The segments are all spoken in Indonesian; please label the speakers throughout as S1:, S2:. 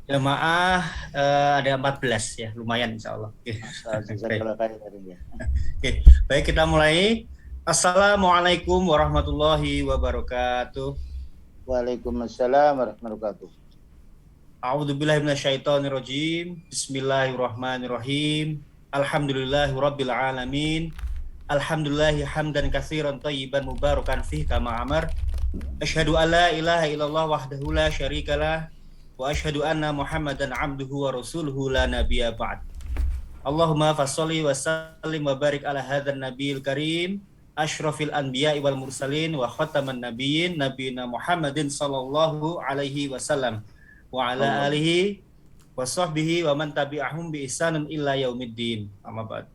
S1: Jamaah ada 14 ya, lumayan insya Allah. Oke. Baik.
S2: Jazakallah khairan ya.
S1: Oke. Baik, kita mulai. Assalamualaikum warahmatullahi wabarakatuh.
S2: Waalaikumsalam warahmatullahi wabarakatuh.
S1: A'udzubillahi minasyaitonirrajim. Bismillahirrahmanirrahim. Alhamdulillahirabbil alamin. Alhamdulillahi hamdan katsiran thayyiban mubarakan fih kama amar. Asyhadu an la ilaha illallah wahdahu la syarikalah wa asyhadu anna Muhammadan abduhu wa rasuluhu la nabiyya ba'd. Allahumma fasholli wa sallim wa barik ala hadzal nabiyil karim asyrafil anbiya'i wal mursalin wa khataman nabiyyin nabiyina Muhammadin sallallahu alaihi wasallam wa ala
S2: Allah.
S1: alihi wa sahbihi wa man tabi'ahum bi ihsanin illa yaumiddin. Amma ba'd.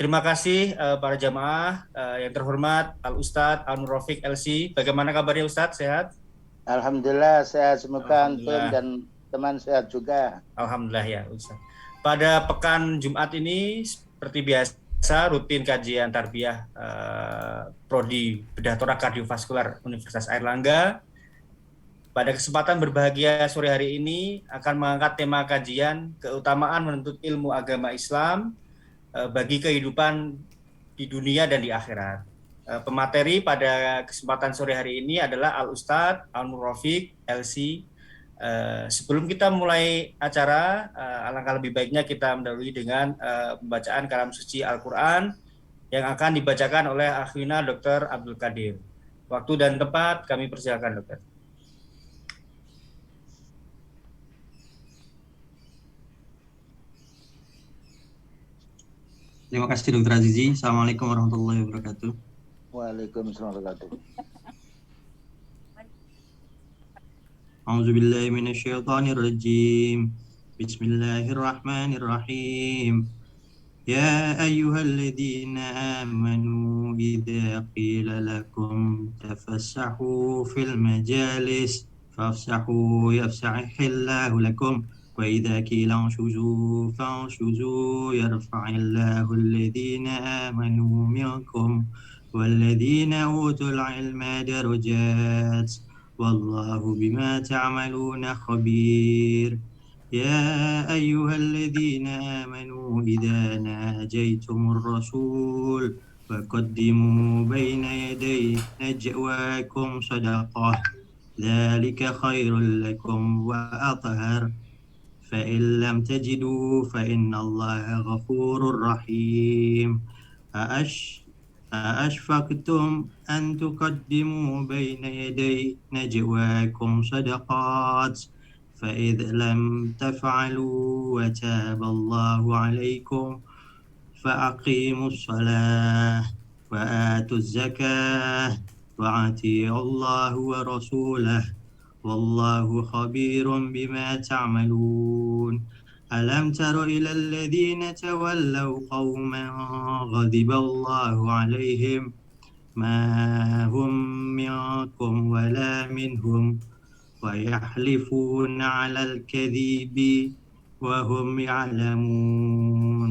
S1: Terima kasih para jamaah yang terhormat Al Ustadz Al Rafiq LC. Bagaimana kabarnya Ustadz? Sehat?
S2: Alhamdulillah sehat, semoga antum
S1: Alhamdulillah.
S2: dan teman sehat juga.
S1: Alhamdulillah ya Ustadz. Pada pekan Jumat ini seperti biasa rutin kajian tarbiyah Prodi Bedah Thorak Kardiovaskular Universitas Airlangga. Pada kesempatan berbahagia sore hari ini akan mengangkat tema kajian keutamaan menuntut ilmu agama Islam bagi kehidupan di dunia dan di akhirat. Pemateri pada kesempatan sore hari ini adalah Al Ustadz Al Rafiq LC. Sebelum kita mulai acara, alangkah lebih baiknya kita mendahului dengan pembacaan kalam suci Al-Quran yang akan dibacakan oleh akhina Dr. Abdul Qadir. Waktu dan tempat kami persilakan, Dokter.
S3: Terima kasih Dr. Azizi. Assalamualaikum warahmatullahi wabarakatuh.
S2: Waalaikumsalam warahmatullahi wabarakatuh.
S3: A'udzubillahi minasyaitonirrajim. Bismillahirrahmanirrahim. Ya ayyuhalladzina amanu idza qila lakum tafassahu fil majalis fafsahu yafsahillahu lakum wa idza qila anshuzu fanshuzu yarfa'illahu alladhina amanu minkum walladzina utul ilma darajat wallahu bima ta'maluna khabir. يا أيها الذين آمنوا إذا ناجيتم الرسول فقدموا بين يدي نجواكم صدقة ذلك خير لكم وأطهر فإن لم تجدوا فإن الله غفور رحيم أأشفقتم أن تقدموا بين يدي نجواكم صدقات فإذ لم تفعلوا وتاب الله عليكم فأقيموا الصلاة وآتوا الزكاة وأطيعوا الله ورسوله والله خبير بما تعملون ألم تر إلى الذين تولوا قوما غضب الله عليهم ما هم منكم ولا منهم ويحلفون على الكذب وهم يعلمون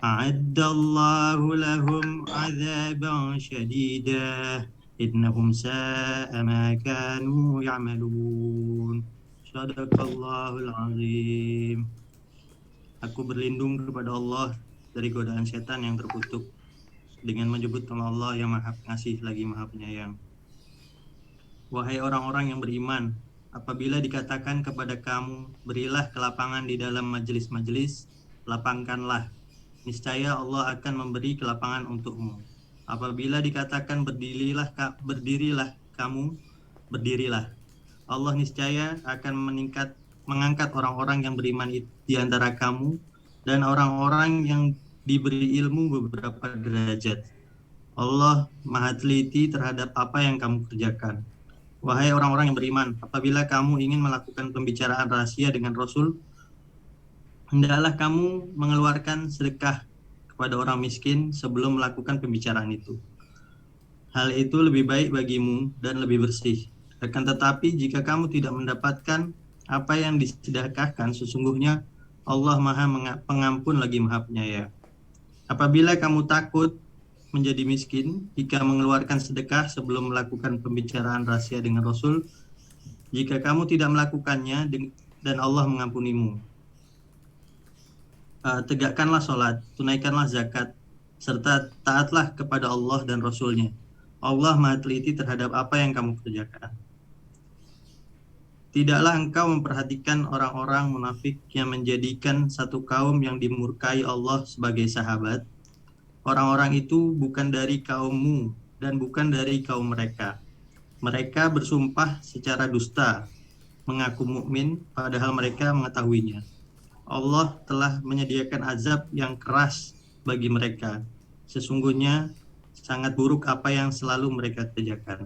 S3: أعد الله لهم عذابا شديدا إنهم ساء ما كانوا يعملون صدق Allahul Azim. Aku berlindung kepada Allah dari godaan setan yang terkutuk dengan menyebut nama Allah yang Maha Pengasih lagi Maha Penyayang. Wahai orang-orang yang beriman, apabila dikatakan kepada kamu, berilah kelapangan di dalam majelis-majelis, lapangkanlah. Niscaya Allah akan memberi kelapangan untukmu. Apabila dikatakan berdirilah kamu, berdirilah. Allah niscaya akan mengangkat orang-orang yang beriman di antara kamu dan orang-orang yang diberi ilmu beberapa derajat. Allah Maha teliti terhadap apa yang kamu kerjakan. Wahai orang-orang yang beriman, apabila kamu ingin melakukan pembicaraan rahasia dengan Rasul, hendaklah kamu mengeluarkan sedekah kepada orang miskin sebelum melakukan pembicaraan itu. Hal itu lebih baik bagimu dan lebih bersih. Akan tetapi jika kamu tidak mendapatkan apa yang disedekahkan, sesungguhnya Allah Maha Pengampun lagi Maha Penyayang. Apabila kamu takut menjadi miskin jika mengeluarkan sedekah sebelum melakukan pembicaraan rahasia dengan Rasul, jika kamu tidak melakukannya dan Allah mengampunimu. Tegakkanlah sholat, tunaikanlah zakat, serta taatlah kepada Allah dan Rasul-Nya. Allah Maha teliti terhadap apa yang kamu kerjakan. Tidaklah engkau memperhatikan orang-orang munafik yang menjadikan satu kaum yang dimurkai Allah sebagai sahabat. Orang-orang itu bukan dari kaummu dan bukan dari kaum mereka. Mereka bersumpah secara dusta, mengaku mukmin padahal mereka mengetahuinya. Allah telah menyediakan azab yang keras bagi mereka. Sesungguhnya sangat buruk apa yang selalu mereka kerjakan.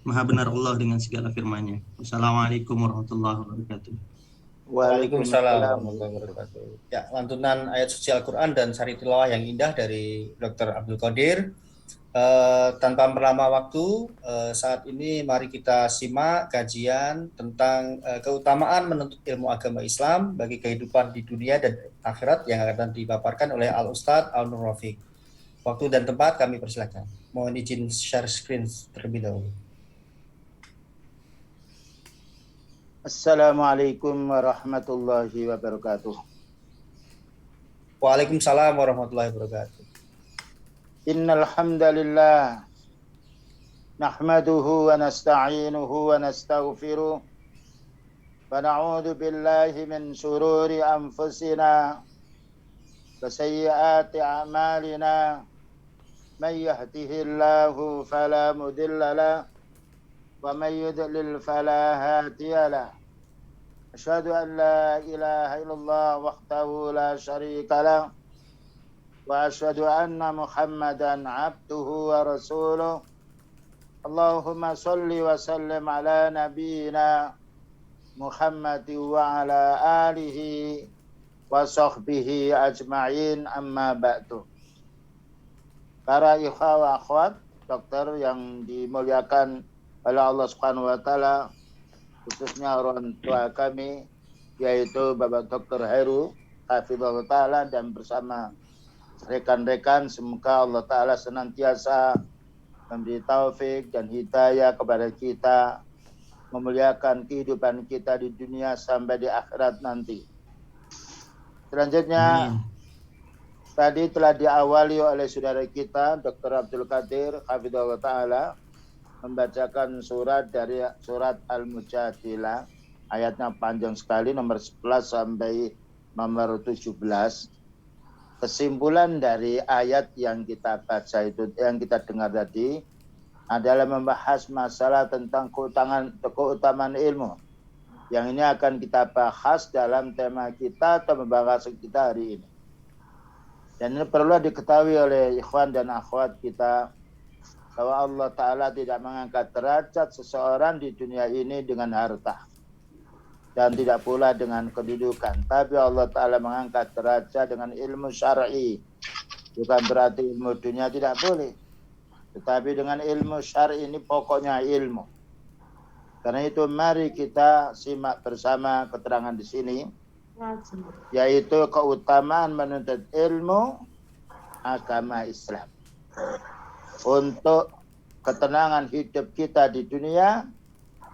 S3: Maha benar Allah dengan segala firman-Nya. Wassalamualaikum warahmatullahi wabarakatuh.
S1: Waalaikumsalam warahmatullahi wabarakatuh. Ya, lantunan ayat suci Al-Quran dan sari tilawah yang indah dari Dr. Abdul Qadir. Tanpa melama waktu, saat ini mari kita simak kajian tentang keutamaan menuntut ilmu agama Islam bagi kehidupan di dunia dan akhirat yang akan dipaparkan oleh Al-Ustadz Al-Nur Rafiq. Waktu dan tempat kami persilakan. Mohon izin share screen terlebih dahulu.
S2: Assalamualaikum warahmatullahi wabarakatuh.
S1: Waalaikumsalam warahmatullahi wabarakatuh.
S2: Innal hamdalillah nahmaduhu wa nasta'inuhu wa nastaghfiruh wa na'udzu billahi min shururi anfusina wa sayyiati a'malina may yahdihillahu fala mudilla lahu wa may yudlil fala hadiya lahu. Asyhadu an la ilaha illallah wahdahu la syarika lahu wa asyhadu anna Muhammadan abduhu wa rasuluh. Allahumma salli wa sallim ala nabiyyina Muhammad wa ala alihi wa sahbihi ajma'in, amma ba'du. Para ikhwah wa akhwat dokter yang dimuliakan oleh Allah Subhanahu wa taala, khususnya orang tua kami yaitu Bapak Dr. Heru hafizahullah taala dan bersama rekan-rekan, semoga Allah Ta'ala senantiasa memberi taufik dan hidayah kepada kita, memuliakan kehidupan kita di dunia sampai di akhirat nanti. Selanjutnya, tadi telah diawali oleh saudara kita, Dr. Abdul Qadir hafizahullah Ta'ala, membacakan surat dari surat Al-Mujadilah, ayatnya panjang sekali, nomor 11 sampai nomor 17. Kesimpulan dari ayat yang kita baca itu, yang kita dengar tadi, adalah membahas masalah tentang keutamaan ilmu. Yang ini akan kita bahas dalam tema kita atau pembahasan kita hari ini. Dan ini perlu diketahui oleh ikhwan dan akhwat kita, bahwa Allah Ta'ala tidak mengangkat derajat seseorang di dunia ini dengan harta. Dan tidak pula dengan kedudukan. Tapi Allah Ta'ala mengangkat derajat dengan ilmu syar'i. Bukan berarti ilmu dunia tidak boleh. Tetapi dengan ilmu syar'i ini pokoknya ilmu. Karena itu mari kita simak bersama keterangan di sini. Yaitu keutamaan menuntut ilmu agama Islam. Untuk ketenangan hidup kita di dunia.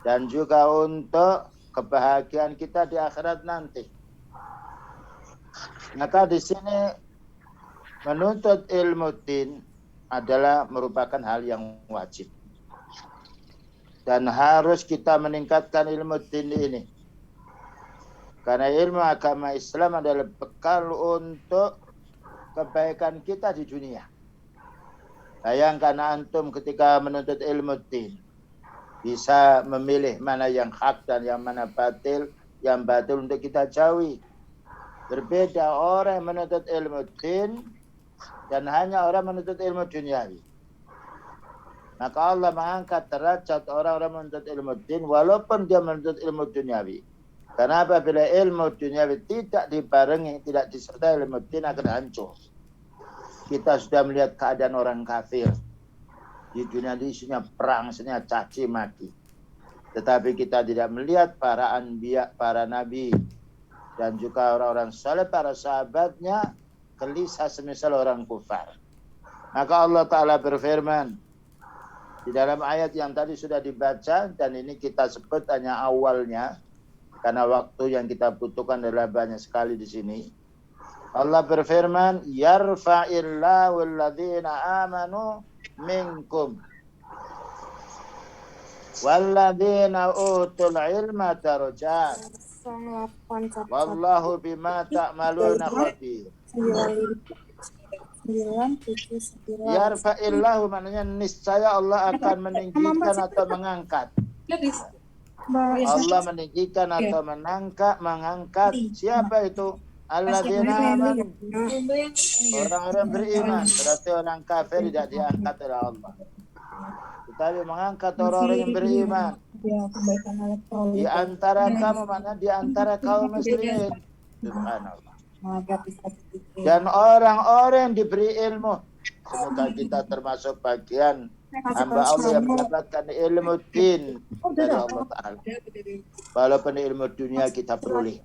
S2: Dan juga untuk kebahagiaan kita di akhirat nanti. Maka di sini menuntut ilmu din adalah merupakan hal yang wajib. Dan harus kita meningkatkan ilmu din ini. Karena ilmu agama Islam adalah bekal untuk kebaikan kita di dunia. Bayangkan antum ketika menuntut ilmu din. Bisa memilih mana yang hak dan yang mana batil, yang batil untuk kita jauhi. Berbeda orang yang menuntut ilmu din dan hanya orang menuntut ilmu duniawi. Maka Allah mengangkat derajat orang-orang menuntut ilmu din walaupun dia menuntut ilmu duniawi. Karena apabila ilmu duniawi tidak dibarengi, tidak disertai ilmu din akan hancur. Kita sudah melihat keadaan orang kafir. Di dunia ini isinya perang, isinya caci maki. Tetapi kita tidak melihat para anbiya, para nabi, dan juga orang-orang saleh, para sahabatnya, gelisah semisal orang kufar. Maka Allah Ta'ala berfirman, di dalam ayat yang tadi sudah dibaca, dan ini kita sebut hanya awalnya, karena waktu yang kita butuhkan adalah banyak sekali di sini. Allah berfirman, yarfa'illahu alladhina amanu minkum walladzina utul ilma darajat wallahu bima ta'maluna khabir. Yarfa'illahu maknanya niscaya Allah akan meninggikan atau mengangkat. Allah meninggikan atau mengangkat. Siapa itu? Alladzina amanu, orang-orang beriman. Berarti orang kafir tidak diangkat oleh Allah, tetapi mengangkat orang-orang yang beriman. Di antara kamu, mana di antara kaum muslimin. Subhanallah. Dan orang-orang yang diberi ilmu. Semoga kita termasuk bagian hamba Allah yang mendapatkan ilmu din dari Allah Ta'ala. Walaupun ilmu dunia kita peroleh,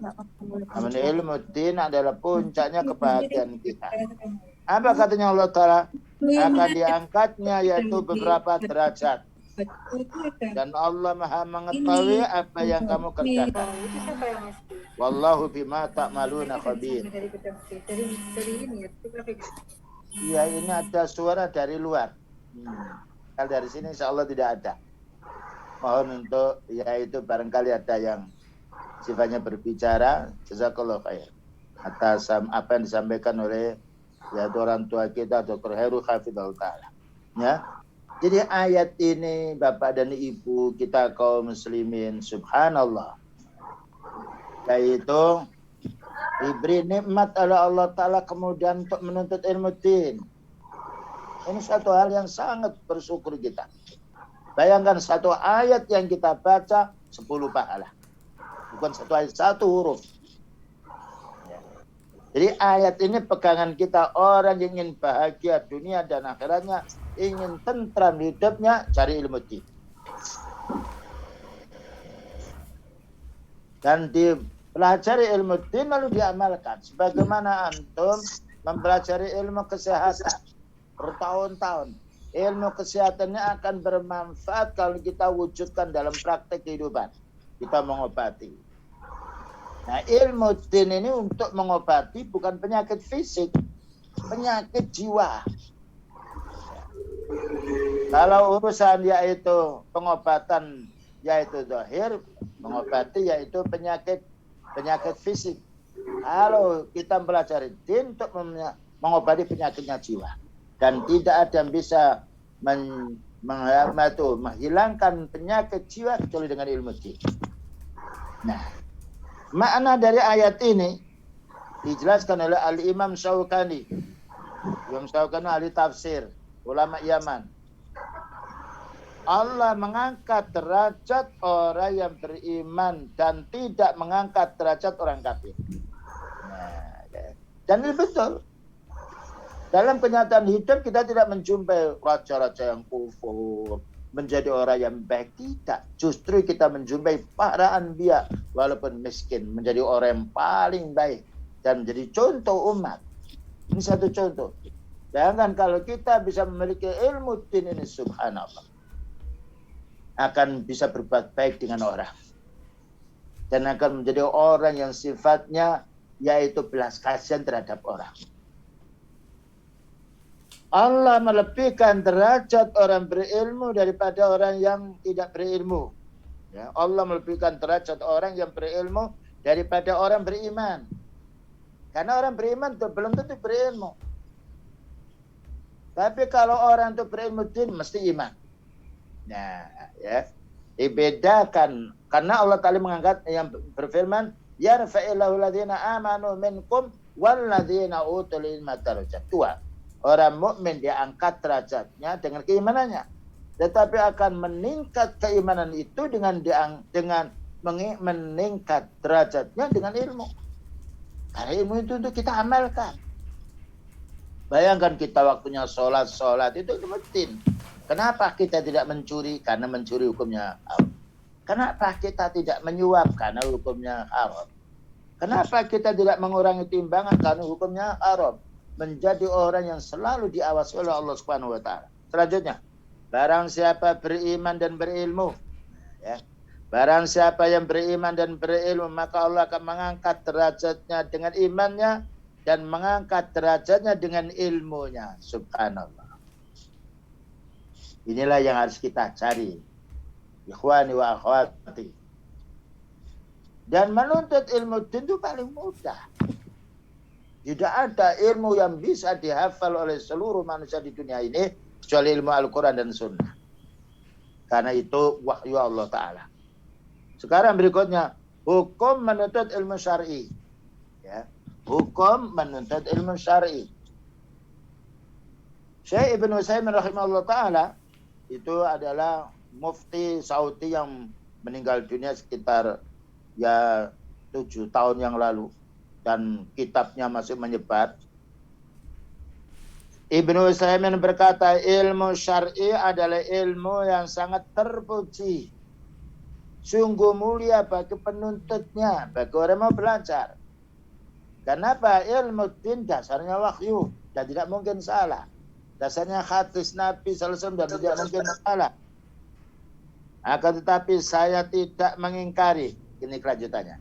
S2: namun ilmu din adalah puncaknya kebahagiaan kita. Apa katanya Allah Ta'ala? Akan diangkatnya yaitu beberapa derajat. Dan Allah Maha mengetahui apa yang kamu kerjakan. Wallahu bima ta'maluna khabir. Iya, ini ada suara dari luar. Kalau dari sini insya Allah tidak ada. Mohon untuk yaitu barangkali ada yang sifatnya berbicara. Jazakallahu khair atas apa yang disampaikan oleh yaitu orang tua kita Dr. Heru Hafidhahullah Ta'ala. Ya. Jadi ayat ini Bapak dan Ibu kita kaum muslimin, subhanallah, yaitu diberi nikmat oleh Allah Ta'ala kemudian untuk menuntut ilmu din. Ini satu hal yang sangat bersyukur kita. Bayangkan satu ayat yang kita baca 10 pahala. Bukan satu ayat, satu huruf. Jadi ayat ini pegangan kita, orang yang ingin bahagia dunia dan akhiratnya, ingin tentram hidupnya, cari ilmu din. Dan dipelajari ilmu din lalu diamalkan. Sebagaimana antum mempelajari ilmu kesehatan bertahun-tahun. Ilmu kesehatannya akan bermanfaat kalau kita wujudkan dalam praktek kehidupan. Kita mengobati. Nah, ilmu din ini untuk mengobati bukan penyakit fisik, penyakit jiwa. Kalau urusan yaitu pengobatan yaitu zahir, mengobati yaitu penyakit fisik. Kalau kita mempelajari din untuk mengobati penyakitnya jiwa. Dan tidak ada yang bisa menghilangkan penyakit jiwa kecuali dengan ilmu din. Nah, makna dari ayat ini dijelaskan oleh Al-Imam Syaukani. Imam Syaukani ahli tafsir, ulama Yaman. Allah mengangkat derajat orang yang beriman dan tidak mengangkat derajat orang kafir. Nah, dan ini betul. Dalam kenyataan hidup kita tidak menjumpai raja-raja yang kufur, menjadi orang yang baik. Tidak. Justru kita menjumpai para anbiya walaupun miskin, menjadi orang yang paling baik dan menjadi contoh umat. Ini satu contoh. Bayangkan kalau kita bisa memiliki ilmu din ini, subhanallah, akan bisa berbuat baik dengan orang. Dan akan menjadi orang yang sifatnya yaitu belas kasihan terhadap orang. Allah melebihkan derajat orang berilmu daripada orang yang tidak berilmu. Ya, Allah melebihkan derajat orang yang berilmu daripada orang beriman. Karena orang beriman itu belum tentu berilmu. Tapi kalau orang itu berilmu din mesti iman. Nah, ya, dibedakan karena Allah Ta'ala mengangkat yang berfirman, yarfa'illahu alladhina amanu minkum walladzina utul ilma darajat. Dua. Orang mukmin diangkat derajatnya dengan keimanannya, tetapi akan meningkat keimanan itu dengan meningkat derajatnya dengan ilmu. Karena ilmu itu untuk kita amalkan. Bayangkan kita waktunya sholat itu rutin. Kenapa kita tidak mencuri? Karena mencuri hukumnya haram. Kenapa kita tidak menyuap? Karena hukumnya haram. Kenapa kita tidak mengurangi timbangan? Karena hukumnya haram. Menjadi orang yang selalu diawasi oleh Allah Subhanahu wa Ta'ala. Selanjutnya, barang siapa beriman dan berilmu, ya, Barang siapa yang beriman dan berilmu, maka Allah akan mengangkat derajatnya dengan imannya dan mengangkat derajatnya dengan ilmunya. Subhanallah. Inilah yang harus kita cari. Ikhwani wa akhwati. Dan menuntut ilmu itu paling mudah. Tidak ada ilmu yang bisa dihafal oleh seluruh manusia di dunia ini kecuali ilmu Al-Quran dan Sunnah. Karena itu wahyu Allah Ta'ala. Sekarang berikutnya, hukum menuntut ilmu syar'i. Ya. Hukum menuntut ilmu syar'i. Syekh Ibn Utsaimin rahimahullah ta'ala itu adalah mufti Saudi yang meninggal dunia sekitar 7 tahun yang lalu. Dan kitabnya masih menyebar. Ibn Utsaimin berkata, ilmu syar'i adalah ilmu yang sangat terpuji. Sungguh mulia bagi penuntutnya, bagi orang yang mau belajar. Kenapa? Ilmu din dasarnya wahyu dan tidak mungkin salah. Dasarnya hadis Nabi SAW dan tidak mungkin salah. Akan tetapi saya tidak mengingkari, ini kelanjutannya.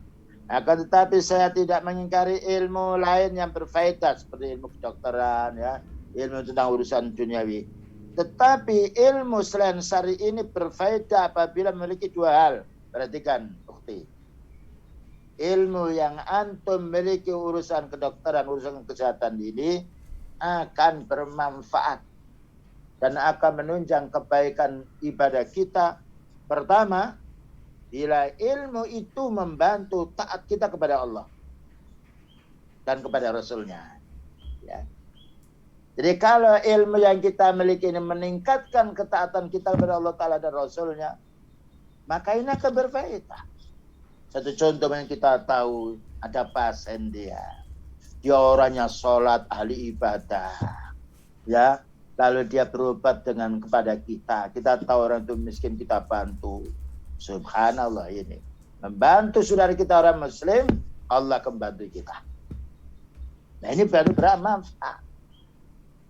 S2: Akan tetapi saya tidak mengingkari ilmu lain yang berfaedah seperti ilmu kedokteran, ya, ilmu tentang urusan duniawi. Tetapi ilmu selain syar'i ini berfaedah apabila memiliki 2 hal. Perhatikan, bukti. Ilmu yang antum miliki urusan kedokteran, urusan kesehatan ini akan bermanfaat dan akan menunjang kebaikan ibadah kita. Pertama, bila ilmu itu membantu taat kita kepada Allah dan kepada Rasulnya. Ya. Jadi kalau ilmu yang kita miliki ini meningkatkan ketaatan kita kepada Allah Ta'ala dan Rasulnya, maka ini akan berfaedah. Satu contoh yang kita tahu, ada pasien dia orangnya sholat, ahli ibadah, ya. Lalu dia berobat kepada kita tahu orang itu miskin, kita bantu. Subhanallah, ini membantu saudara kita orang Muslim, Allah akan bantu kita. Nah, ini baru bermanfaat.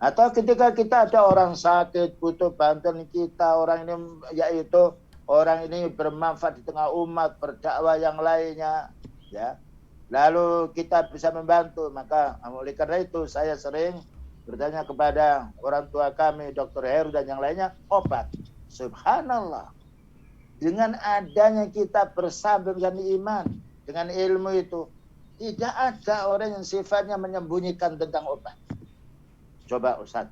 S2: Atau ketika kita ada orang sakit butuh bantuan kita, orang ini yaitu orang ini bermanfaat di tengah umat, berdakwah yang lainnya, ya. Lalu kita bisa membantu, maka oleh karena itu saya sering bertanya kepada orang tua kami, Dr. Heru dan yang lainnya, obat. Subhanallah. Dengan adanya kita bersambung dengan iman, dengan ilmu itu, tidak ada orang yang sifatnya menyembunyikan tentang obat. Coba Ustaz,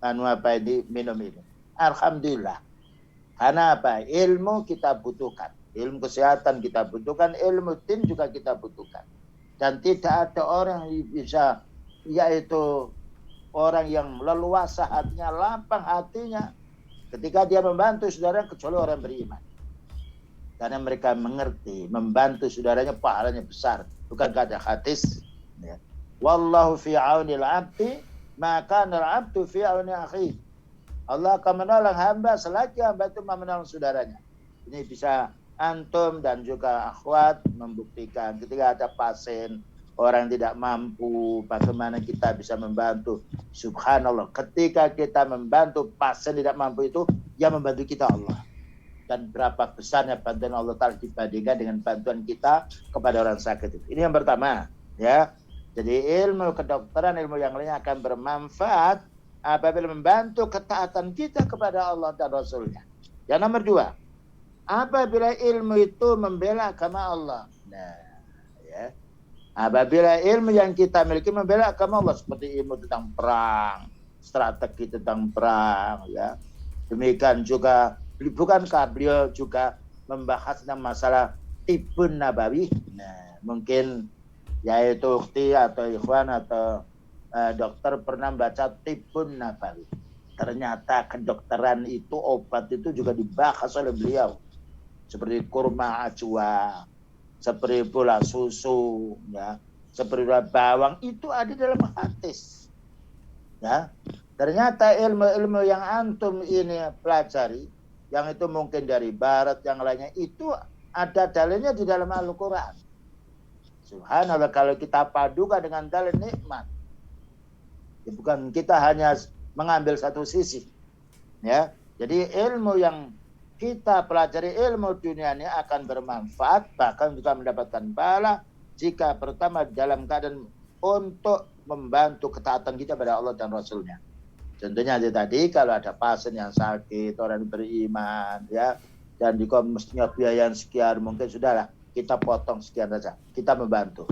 S2: apa ini, minum ini. Alhamdulillah. Karena apa? Ilmu kita butuhkan. Ilmu kesehatan kita butuhkan. Ilmu din juga kita butuhkan. Dan tidak ada orang yang bisa, yaitu orang yang leluasa hatinya, lapang hatinya, ketika dia membantu saudara kecuali orang beriman. Karena mereka mengerti, membantu saudaranya pahalanya besar. Bukankah ada hadis? Ya. Wallahu fi aunil abdi, maka al-abdu fi auni akhi. Allah akan menolong hamba selagi hamba itu menolong saudaranya. Ini bisa antum dan juga akhwat membuktikan ketika ada pasien, orang tidak mampu, bagaimana kita bisa membantu. Subhanallah, ketika kita membantu pasien tidak mampu itu, yang membantu kita Allah. Dan berapa besarnya bantuan Allah Ta'ala dibandingkan dengan bantuan kita kepada orang sakit itu. Ini yang pertama, ya. Jadi ilmu kedokteran, ilmu yang lainnya akan bermanfaat apabila membantu ketaatan kita kepada Allah dan Rasulnya. Yang nomor 2, apabila ilmu itu membela agama Allah. Nah, ya. Apabila ilmu yang kita miliki membela agama Allah, seperti ilmu tentang perang, strategi tentang perang, ya. Demikian juga, bukankah beliau juga membahas tentang masalah Tibbun Nabawi? Nah, mungkin yaitu ukhti atau ikhwan atau dokter pernah baca Tibbun Nabawi. Ternyata kedokteran itu, obat itu juga dibahas oleh beliau. Seperti kurma ajwa, seperti pula susu, ya, seperti pula bawang, itu ada dalam hadis. Ya. Ternyata ilmu-ilmu yang antum ini pelajari, yang itu mungkin dari barat, yang lainnya, itu ada dalilnya di dalam Al-Quran. Subhanallah, kalau kita padukan dengan dalil, nikmat. Ya, bukan kita hanya mengambil satu sisi, ya. Jadi ilmu yang kita pelajari ilmu dunia ini akan bermanfaat, bahkan kita mendapatkan pahala jika pertama dalam keadaan untuk membantu ketaatan kita pada Allah dan Rasulnya. Contohnya tadi kalau ada pasien yang sakit, orang beriman, ya, dan di mestinya biaya sekian, mungkin sudahlah kita potong sekian saja. Kita membantu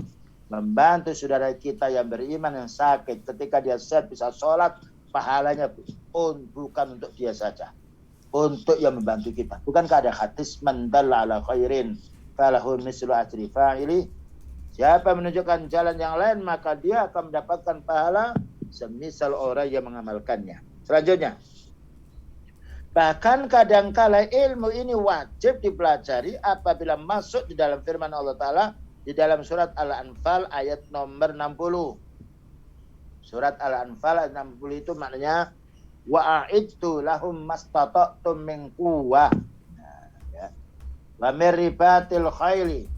S2: saudara kita yang beriman yang sakit, ketika dia sehat bisa sholat, pahalanya bukan untuk dia saja, untuk yang membantu kita. Bukankah ada hadis man dalla ala khairin falahu mislu ajri fa'ili? Siapa menunjukkan jalan yang lain maka dia akan mendapatkan pahala semisal orang yang mengamalkannya. Selanjutnya, bahkan kadangkala ilmu ini wajib dipelajari apabila masuk di dalam firman Allah Ta'ala di dalam surat Al-Anfal ayat nomor 60. Surat Al-Anfal ayat 60 itu maknanya wa'idtu lahum mastata'tum min quwwah. Nah, ya. Wa min ribatil khaili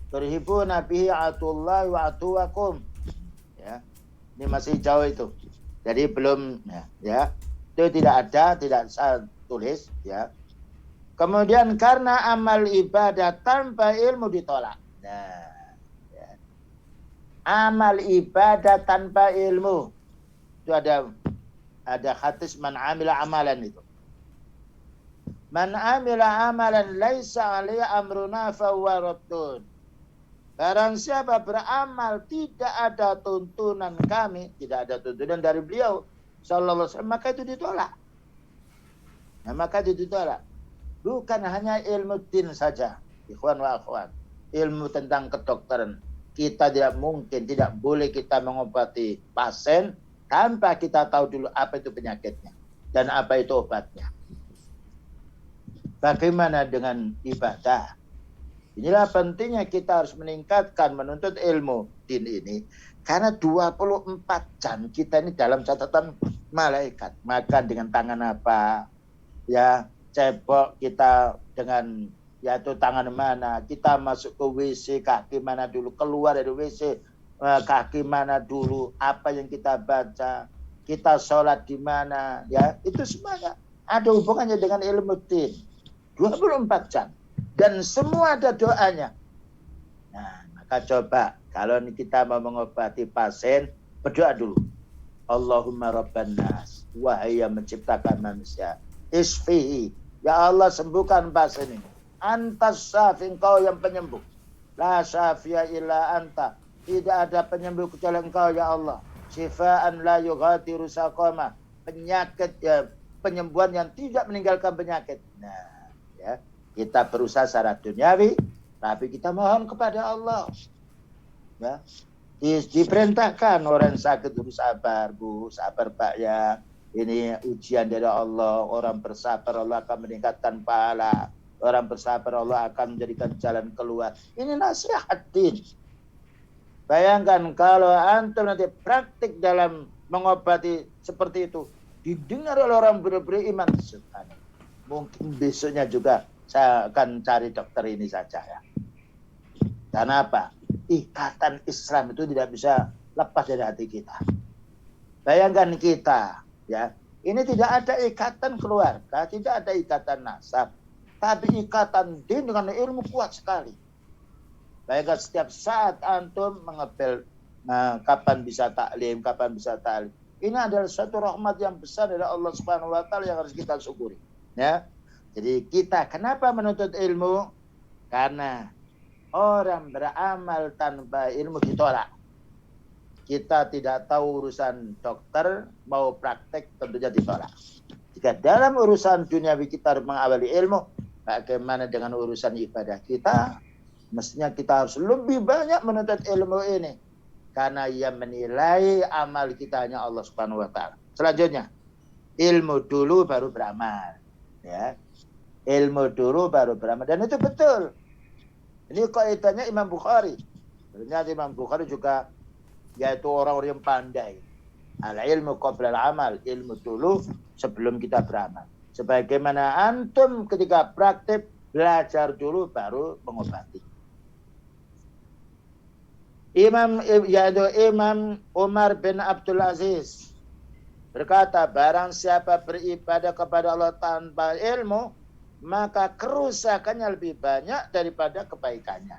S2: turhibuna bihi atullahi wa atuwakum. Ya. Ini masih jauh itu. Jadi belum ya. Itu tidak saya tulis ya. Kemudian karena amal ibadah tanpa ilmu ditolak. Nah, ya. Amal ibadah tanpa ilmu itu ada hadis man amila amalan itu. Man amila amalan laisa alaihi amruna fahuwa raddun. Barang siapa beramal tidak ada tuntunan kami, tidak ada tuntunan dari beliau sallallahu alaihi wasallam, maka itu ditolak. Nah, maka itu ditolak. Bukan hanya ilmu din saja, ikhwan wa akhwat. Ilmu tentang kedokteran. Kita tidak boleh kita mengobati pasien tanpa kita tahu dulu apa itu penyakitnya dan apa itu obatnya. Bagaimana dengan ibadah? Inilah pentingnya kita harus meningkatkan menuntut ilmu din ini. Karena 24 jam kita ini dalam catatan malaikat. Makan dengan tangan apa? Ya, cebok kita dengan yaitu tangan mana, kita masuk ke WC kaki mana dulu, keluar dari WC kaki mana dulu, apa yang kita baca, kita sholat di mana, ya itu semuanya ada hubungannya dengan ilmu din. 24 jam dan semua ada doanya. Nah, maka coba kalau kita mau mengobati pasien, berdoa dulu. Allahumma rabban nas, wahai yang menciptakan manusia, isfihi, ya Allah sembuhkan pasien ini. Antas syafi, engkau yang penyembuh. La syafi'a illa anta. Tidak ada penyembuh kecuali engkau ya Allah. Syifaan la yughadiru saqama. Penyakit ya, penyembuhan yang tidak meninggalkan penyakit. Nah, ya, kita berusaha secara duniawi, tapi kita mohon kepada Allah. Ya. Diperintahkan orang sakit harus sabar, Bu, sabar Pak ya. Ini ujian dari Allah. Orang bersabar Allah akan meningkatkan pahala. Orang bersabar Allah akan menjadikan jalan keluar. Ini nasihat din. Bayangkan kalau antum nanti praktik dalam mengobati seperti itu, didengar oleh orang beriman, mungkin besoknya juga saya akan cari dokter ini saja ya. Karena apa? Ikatan Islam itu tidak bisa lepas dari hati kita. Bayangkan kita, ya, ini tidak ada ikatan keluarga, tidak ada ikatan nasab. Tapi ikatan din dengan ilmu kuat sekali. Bayangkan setiap saat antum mengepel, kapan bisa taklim, kapan bisa taklim. Ini adalah suatu rahmat yang besar dari Allah Subhanahu wa taala yang harus kita syukuri. Ya. Jadi kita kenapa menuntut ilmu? Karena orang beramal tanpa ilmu ditolak. Kita tidak tahu urusan dokter, mau praktek tentunya ditolak. Jika dalam urusan duniawi kita harus mengawali ilmu, bagaimana dengan urusan ibadah kita? Mestinya kita harus lebih banyak menuntut ilmu ini. Karena yang menilai amal kita hanya Allah Subhanahu wa taala. Selanjutnya, ilmu dulu baru beramal. Ya. Ilmu dulu baru beramal. Dan itu betul. Ini kaidahnya Imam Bukhari. Ternyata Imam Bukhari juga yaitu orang-orang yang pandai. Al-ilmu qabla al-amal. Ilmu dulu sebelum kita beramal. Sebagaimana antum ketika praktik belajar dulu baru mengobati. Imam Umar bin Abdul Aziz berkata, barang siapa beribadah kepada Allah tanpa ilmu, maka kerusakannya lebih banyak daripada kebaikannya.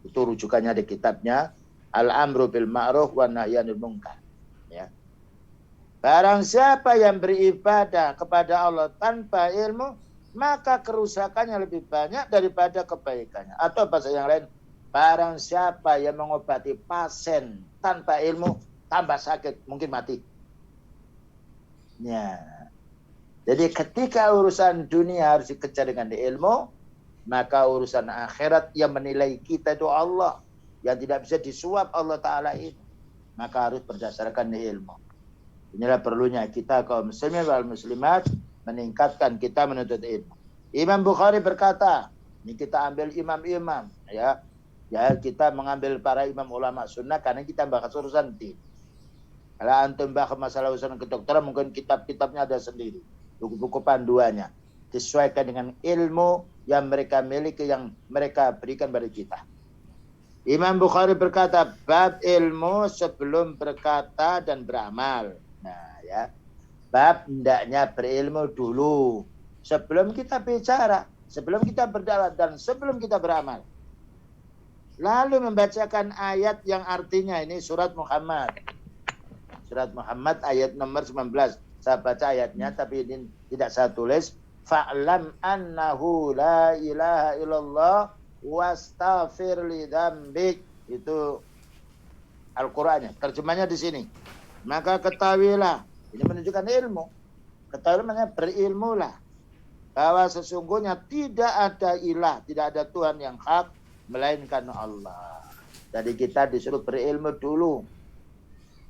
S2: Itu rujukannya di kitabnya Al-Amru bil Ma'ruf wa Nahyi 'anil Munkar. Ya. Barang siapa yang beribadah kepada Allah tanpa ilmu, maka kerusakannya lebih banyak daripada kebaikannya. Atau bahasa yang lain, barang siapa yang mengobati pasien tanpa ilmu, tambah sakit, mungkin mati. Ya. Jadi ketika urusan dunia harus dikejar dengan ilmu, maka urusan akhirat yang menilai kita itu Allah, yang tidak bisa disuap Allah Ta'ala ini, maka harus berdasarkan ilmu. Inilah perlunya kita kaum muslimin wal muslimat meningkatkan kita menuntut ilmu. Imam Bukhari berkata, ini kita ambil imam-imam, ya kita mengambil para imam ulama sunnah karena kita bahas urusan din. Kalau antum bahas masalah urusan kedokteran, mungkin kitab-kitabnya ada sendiri, buku-buku panduannya, disesuaikan dengan ilmu yang mereka miliki, yang mereka berikan pada kita. Imam Bukhari berkata, bab ilmu sebelum berkata dan beramal. Nah ya, bab hendaknya berilmu dulu sebelum kita bicara, sebelum kita berdakwah, dan sebelum kita beramal. Lalu membacakan ayat yang artinya, ini surat Muhammad. Surat Muhammad ayat nomor 19. Saya baca ayatnya tapi ini tidak saya tulis. Fa'lam annahu la ilaha illallah wastaghfir li dzambik. Itu Al-Qur'annya. Terjemahnya di sini. Maka ketahuilah, ini menunjukkan ilmu. Ketahuilah berilmulah bahwa sesungguhnya tidak ada ilah, tidak ada Tuhan yang hak melainkan Allah. Jadi kita disuruh berilmu dulu.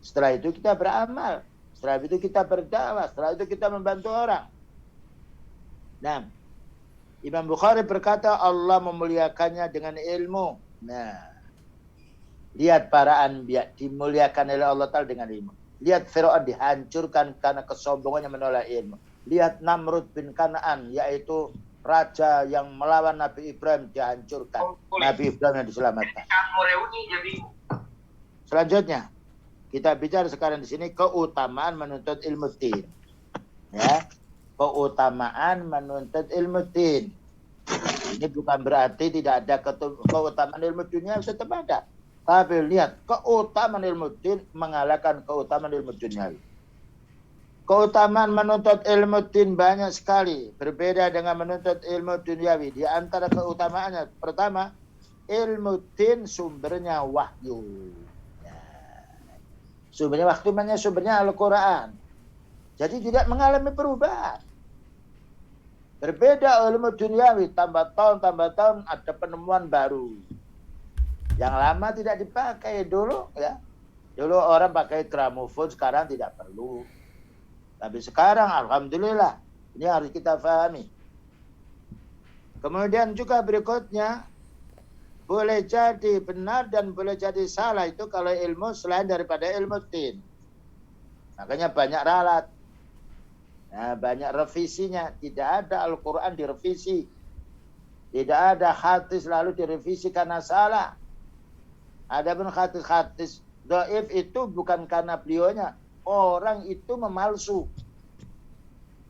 S2: Setelah itu kita beramal. Setelah itu kita berdakwah. Setelah itu kita membantu orang. Nah, Imam Bukhari berkata Allah memuliakannya dengan ilmu. Nah, lihat para anbiya dimuliakan oleh Allah Ta'ala dengan ilmu. Lihat Fir'aun dihancurkan karena kesombongannya menolak ilmu. Lihat Namrud bin Kanaan, yaitu raja yang melawan Nabi Ibrahim, dihancurkan. Nabi Ibrahim yang diselamatkan. Selanjutnya, kita bicara sekarang di sini keutamaan menuntut ilmu din. Ya, keutamaan menuntut ilmu din. Ini bukan berarti tidak ada keutamaan ilmu dunia, tetap ada. Tapi lihat, keutamaan ilmu din mengalahkan keutamaan ilmu duniawi. Keutamaan menuntut ilmu din banyak sekali. Berbeda dengan menuntut ilmu duniawi. Di antara keutamaannya, pertama, ilmu din sumbernya wahyu. Sumbernya waktu, sumbernya Al-Quran. Jadi tidak mengalami perubahan. Berbeda ilmu duniawi, tambah tahun ada penemuan baru. Yang lama tidak dipakai dulu, ya. Dulu orang pakai gramofon, sekarang tidak perlu. Tapi sekarang alhamdulillah, ini harus kita pahami. Kemudian juga berikutnya, boleh jadi benar dan boleh jadi salah itu kalau ilmu selain daripada ilmu din. Makanya banyak ralat. Nah, banyak revisinya. Tidak ada Al-Quran direvisi. Tidak ada hadis lalu direvisi karena salah. Adapun hadis dhaif itu bukan karena beliaunya. Orang itu memalsu.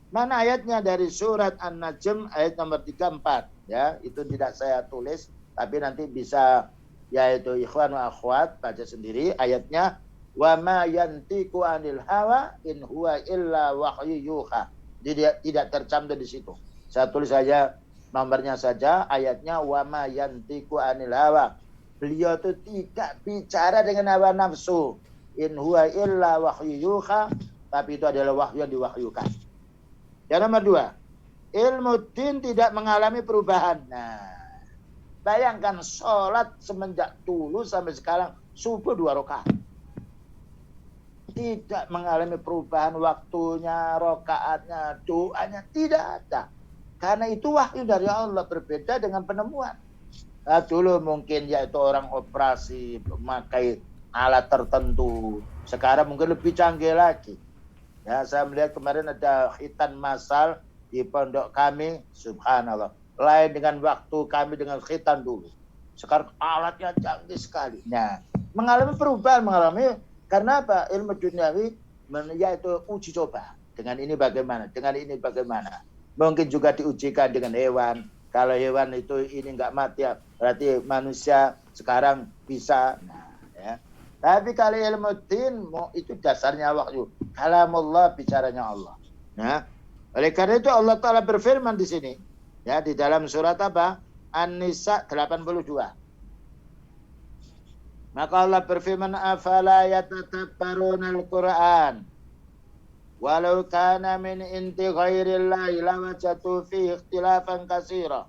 S2: Mana ayatnya? Dari surat An-Najm ayat nomor 34. Ya, itu tidak saya tulis. Tapi nanti bisa, yaitu ikhwan wa akhwat, baca sendiri ayatnya. Wa ma yantiqu 'anil hawa in huwa illa wahyu yuha. Jadi tidak tercantum di situ. Saya tulis saja nomornya saja, ayatnya wa ma yantiqu 'anil hawa. Beliau itu tidak bicara dengan hawa nafsu. In huwa illa wahyu yuha, tapi itu adalah wahyu yang diwahyukan. Yang nomor 2, ilmu din tidak mengalami perubahan. Nah, bayangkan sholat semenjak dulu sampai sekarang subuh 2 rakaat. Tidak mengalami perubahan waktunya, rakaatnya, doanya, tidak ada. Karena itu wahyu dari Allah, berbeda dengan penemuan. Nah, dulu mungkin yaitu orang operasi memakai alat tertentu. Sekarang mungkin lebih canggih lagi. Ya, saya melihat kemarin ada khitan massal di pondok kami, subhanallah. Lain dengan waktu kami dengan khitan dulu. Sekarang alatnya canggih sekali. Nah, mengalami perubahan, karena apa? Ilmu duniawi yaitu uji coba. Dengan ini bagaimana? Dengan ini bagaimana? Mungkin juga diujikan dengan hewan. Kalau hewan itu ini nggak mati, ya, berarti manusia sekarang bisa. Nah, ya. Tapi kalau ilmu din itu dasarnya wahyu. Kalamullah, bicaranya Allah. Nah, oleh karena itu Allah Ta'ala berfirman di sini. Ya, di dalam surat apa? An-Nisa 82. Maka Allah berfirman, afala yatataffaruna al-Qur'an walau kana min inti ghairillahi lawajatu fihi ikhtilafan katsira.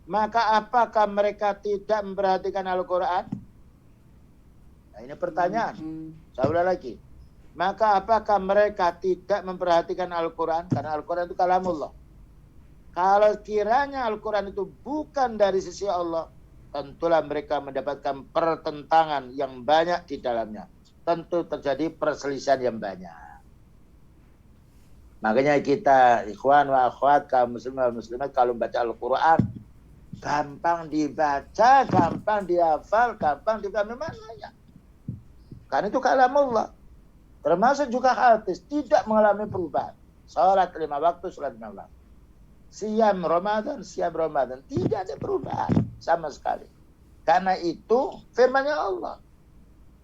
S2: Maka apakah mereka tidak memperhatikan Al-Qur'an? Nah, ini pertanyaan. Saya ulang lagi. Maka apakah mereka tidak memperhatikan Al-Qur'an? Karena Al-Qur'an itu kalamullah. Kalau kiranya Al-Quran itu bukan dari sisi Allah, tentulah mereka mendapatkan pertentangan yang banyak di dalamnya. Tentu terjadi perselisihan yang banyak. Makanya kita, ikhwan wa akhwat, kaum muslimin wa muslimat, kalau membaca Al-Quran, gampang dibaca, gampang dihafal, gampang dipahami maknanya. Karena itu kalamullah. Termasuk juga hadis, tidak mengalami perubahan. Salat 5 waktu, salat 5 waktu. Siam Ramadan, tidak ada perubahan sama sekali. Karena itu firman-Nya Allah.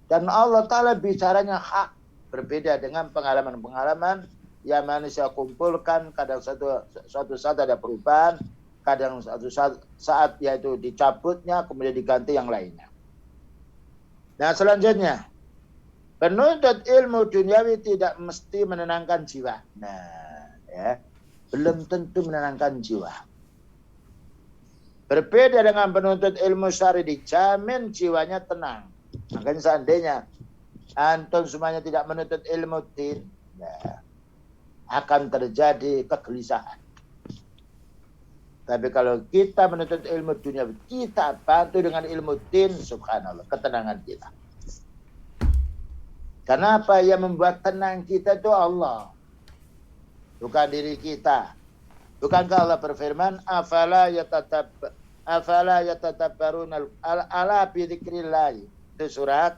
S2: Dan Allah Ta'ala bicaranya hak. Berbeda dengan pengalaman-pengalaman yang manusia kumpulkan. Kadang suatu saat ada perubahan, kadang suatu saat yaitu dicabutnya, kemudian diganti yang lainnya. Nah, selanjutnya, penuntut ilmu duniawi tidak mesti menenangkan jiwa. Nah, ya. Belum tentu menenangkan jiwa. Berbeda dengan penuntut ilmu syar'i, dijamin jiwanya tenang. Makanya seandainya antum semuanya tidak menuntut ilmu din, ya, akan terjadi kegelisahan. Tapi kalau kita menuntut ilmu dunia, kita bantu dengan ilmu din, subhanallah, ketenangan kita. Kenapa yang membuat tenang kita itu Allah, bukan diri kita. Bukankah Allah berfirman, afala yatatabbaruna ala bi dzikrillah. Itu surat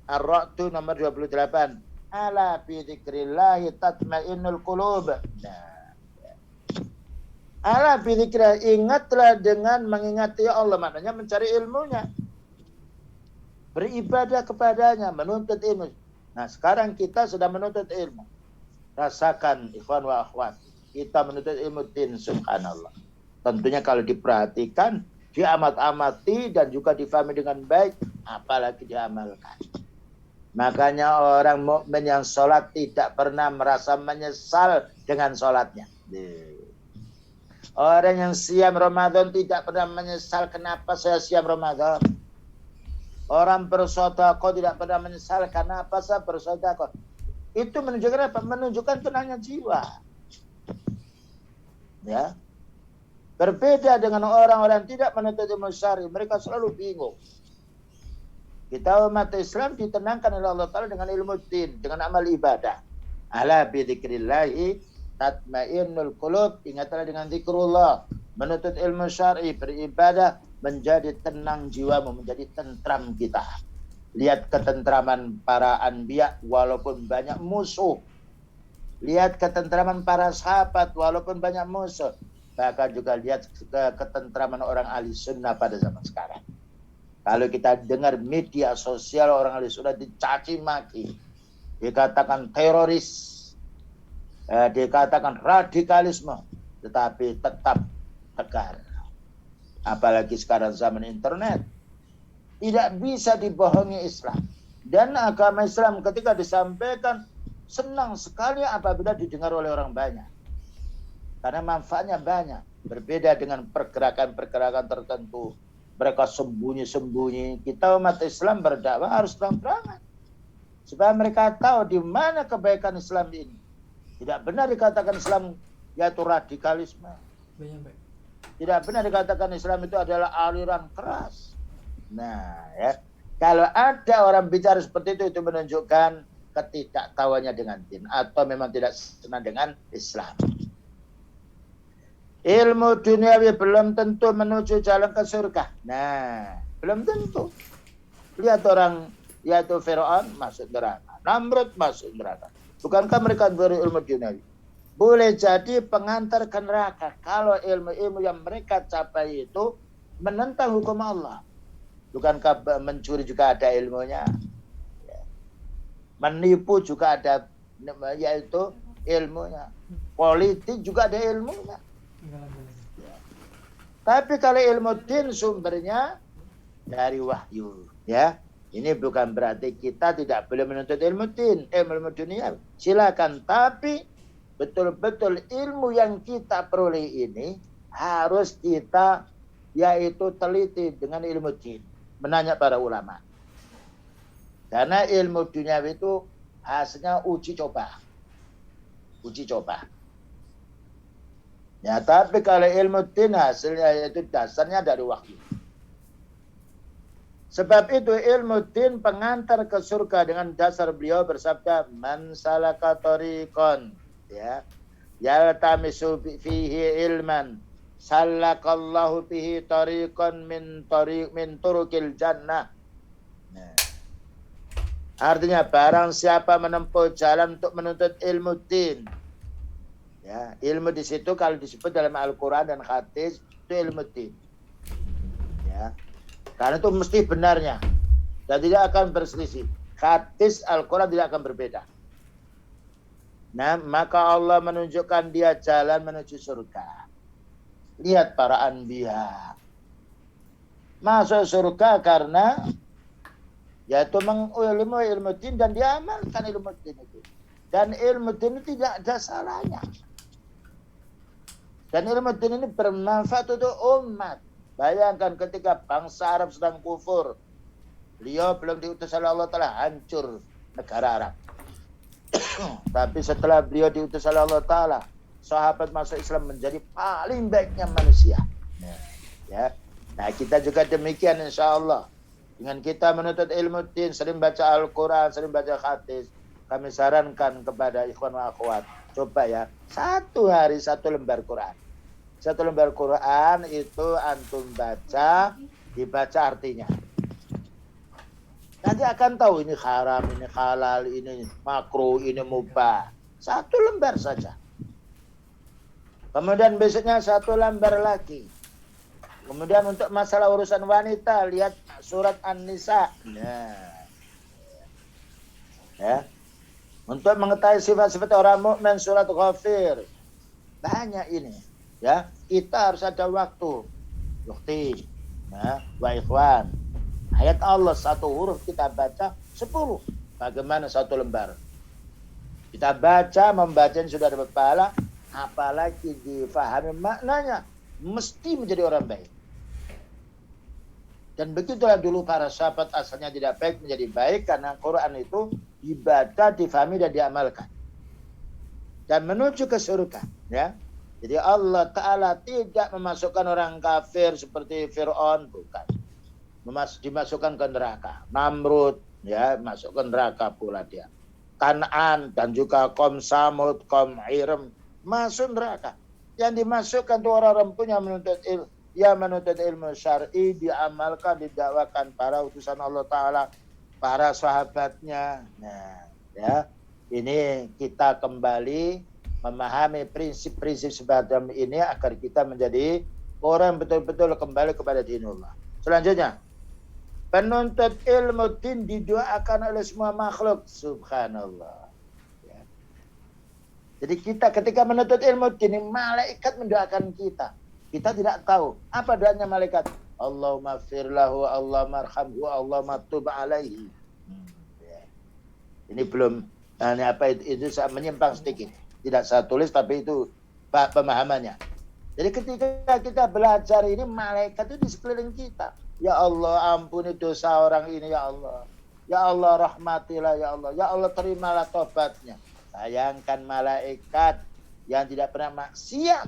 S2: Ar-Ra'd nomor 28. Ala bi dzikrillah tatmainnul qulub. Nah, ala bi dzikrillah, ingatlah dengan mengingati Allah, maknanya mencari ilmunya. Beribadah kepadanya, menuntut ilmu. Nah, sekarang kita sudah menuntut ilmu. Rasakan, ikhwan wa akhwat, kita menuntut ilmu din, subhanallah. Tentunya kalau diperhatikan, diamat-amati, dan juga difahami dengan baik, apalagi diamalkan. Makanya orang mukmin yang sholat tidak pernah merasa menyesal dengan sholatnya. Orang yang siam Ramadan tidak pernah menyesal, kenapa saya siam Ramadan. Orang bersedekah tidak pernah menyesal, kenapa saya bersedekah. Itu menunjukkan apa? Menunjukkan tenangnya jiwa. Ya. Berbeda dengan orang-orang yang tidak menuntut ilmu syar'i, mereka selalu bingung. Kita umat Islam ditenangkan oleh Allah Ta'ala dengan ilmu din, dengan amal ibadah. Ala bi dzikrillahi tatmainnul qulub, ingatlah dengan zikrullah, menuntut ilmu syar'i, beribadah, menjadi tenang jiwamu, menjadi tentram kita. Lihat ketentraman para anbiya walaupun banyak musuh. Lihat ketentraman para sahabat walaupun banyak musuh. Bahkan juga lihat ketentraman orang ahli sunnah pada zaman sekarang. Kalau kita dengar media sosial, orang ahli sunnah dicaci maki, dikatakan teroris, dikatakan radikalisme, tetapi tetap tegar. Apalagi sekarang zaman internet. Tidak bisa dibohongi Islam. Dan agama Islam ketika disampaikan, senang sekali apabila didengar oleh orang banyak. Karena manfaatnya banyak. Berbeda dengan pergerakan-pergerakan tertentu. Mereka sembunyi-sembunyi. Kita umat Islam berdakwah harus terang-terangan. Supaya mereka tahu di mana kebaikan Islam ini. Tidak benar dikatakan Islam yaitu radikalisme. Tidak benar dikatakan Islam itu adalah aliran keras. Nah, ya, kalau ada orang bicara seperti itu menunjukkan ketidaktahuannya dengan din, atau memang tidak senang dengan Islam. Ilmu duniawi belum tentu menuju jalan ke surga. Nah, belum tentu. Lihat orang, yaitu Firaun masuk neraka, Namrud masuk neraka. Bukankah mereka berilmu duniawi? boleh jadi pengantar ke neraka kalau ilmu-ilmu yang mereka capai itu menentang hukum Allah. Bukankah mencuri juga ada ilmunya? Menipu juga ada, yaitu ilmunya. Politik juga ada ilmunya. Tapi kalau ilmu din sumbernya dari wahyu, ya. Ini bukan berarti kita tidak boleh menuntut ilmu din, ilmu dunia. Silakan, tapi betul-betul ilmu yang kita peroleh ini harus kita yaitu teliti dengan ilmu din, menanya para ulama. Karena ilmu dunia itu hasilnya uji coba. Uji coba. Ya, tapi kalau ilmu din hasilnya itu dasarnya dari wahyu. Sebab itu ilmu din pengantar ke surga dengan dasar beliau bersabda, man salaka tariqan, ya, yaltamisu fihi ilman, salakallahu fihi tariqan min turukil jannah. Nah, artinya barang siapa menempuh jalan untuk menuntut ilmu din, ya, ilmu di situ kalau disebut dalam Al-Quran dan hadis itu ilmu din, ya, karena itu mesti benarnya dan tidak akan berselisih. Hadis Al-Quran tidak akan berbeda. Nah, maka Allah menunjukkan dia jalan menuju surga. Lihat para anbiya masuk surga karena yaitu mengilmu ilmu din dan diamalkan ilmu din itu. Dan ilmu din itu tidak ada salahnya. Dan ilmu din ini bermanfaat untuk umat. Bayangkan ketika bangsa Arab sedang kufur, beliau belum diutus oleh Allah Ta'ala, hancur negara Arab. Tapi setelah beliau diutus oleh Allah Ta'ala, sahabat masuk Islam menjadi paling baiknya manusia. Ya. Nah, kita juga demikian insya Allah. Dengan kita menuntut ilmu din, sering baca Al-Quran, sering baca hadis, kami sarankan kepada ikhwan wa akhwat, coba ya, 1 hari 1 lembar Quran. 1 lembar Quran itu antum baca, dibaca artinya. Nanti akan tahu ini haram, ini halal, ini makruh, ini mubah. 1 lembar saja. Kemudian besoknya 1 lembar lagi. Kemudian untuk masalah urusan wanita, lihat surat An-Nisa. Nah. Ya. Untuk mengetahui sifat-sifat orang mukmin surat Ghafir. Banyak ini. Ya, kita harus ada waktu. Bukti. Nah, wa ikhwan. Ayat Allah 1 huruf kita baca 10. Bagaimana 1 lembar? Kita baca, membaca sudah dapat pahala, apalagi difahami maknanya, mesti menjadi orang baik. Dan begitulah dulu para sahabat asalnya tidak baik menjadi baik karena Quran itu dibaca, difahami dan diamalkan. Dan menuju ke surga, ya. Jadi Allah Ta'ala tidak memasukkan orang kafir seperti Fir'aun, bukan. Dimasukkan ke neraka. Namrud, ya, masuk ke neraka pula dia. Kan'an dan juga Qom Samud, Qom Irem, masuk neraka. Yang dimasukkan itu orang-orang punya menuntut ilmu syar'i, diamalkan, didakwakan para utusan Allah Ta'ala, para sahabatnya. Nah, ya, ini kita kembali memahami prinsip-prinsip semacam ini agar kita menjadi orang betul-betul kembali kepada dinullah. Selanjutnya, penuntut ilmu din didoakan oleh semua makhluk. Subhanallah. Ya. Jadi kita ketika menuntut ilmu din, malaikat mendoakan kita. Kita tidak tahu apa doanya malaikat. Allahumma firlahu, Allahumma arhamhu, Allahumma tub alaihi. Ya. Ini belum, ini apa itu saya menyimpang sedikit. Tidak saya tulis tapi itu pemahamannya. Jadi ketika kita belajar ini, malaikat itu di sekeliling kita. Ya Allah, ampuni dosa orang ini ya Allah. Ya Allah, rahmatilah ya Allah. Ya Allah, terimalah tobatnya. Sayangkan malaikat yang tidak pernah maksiat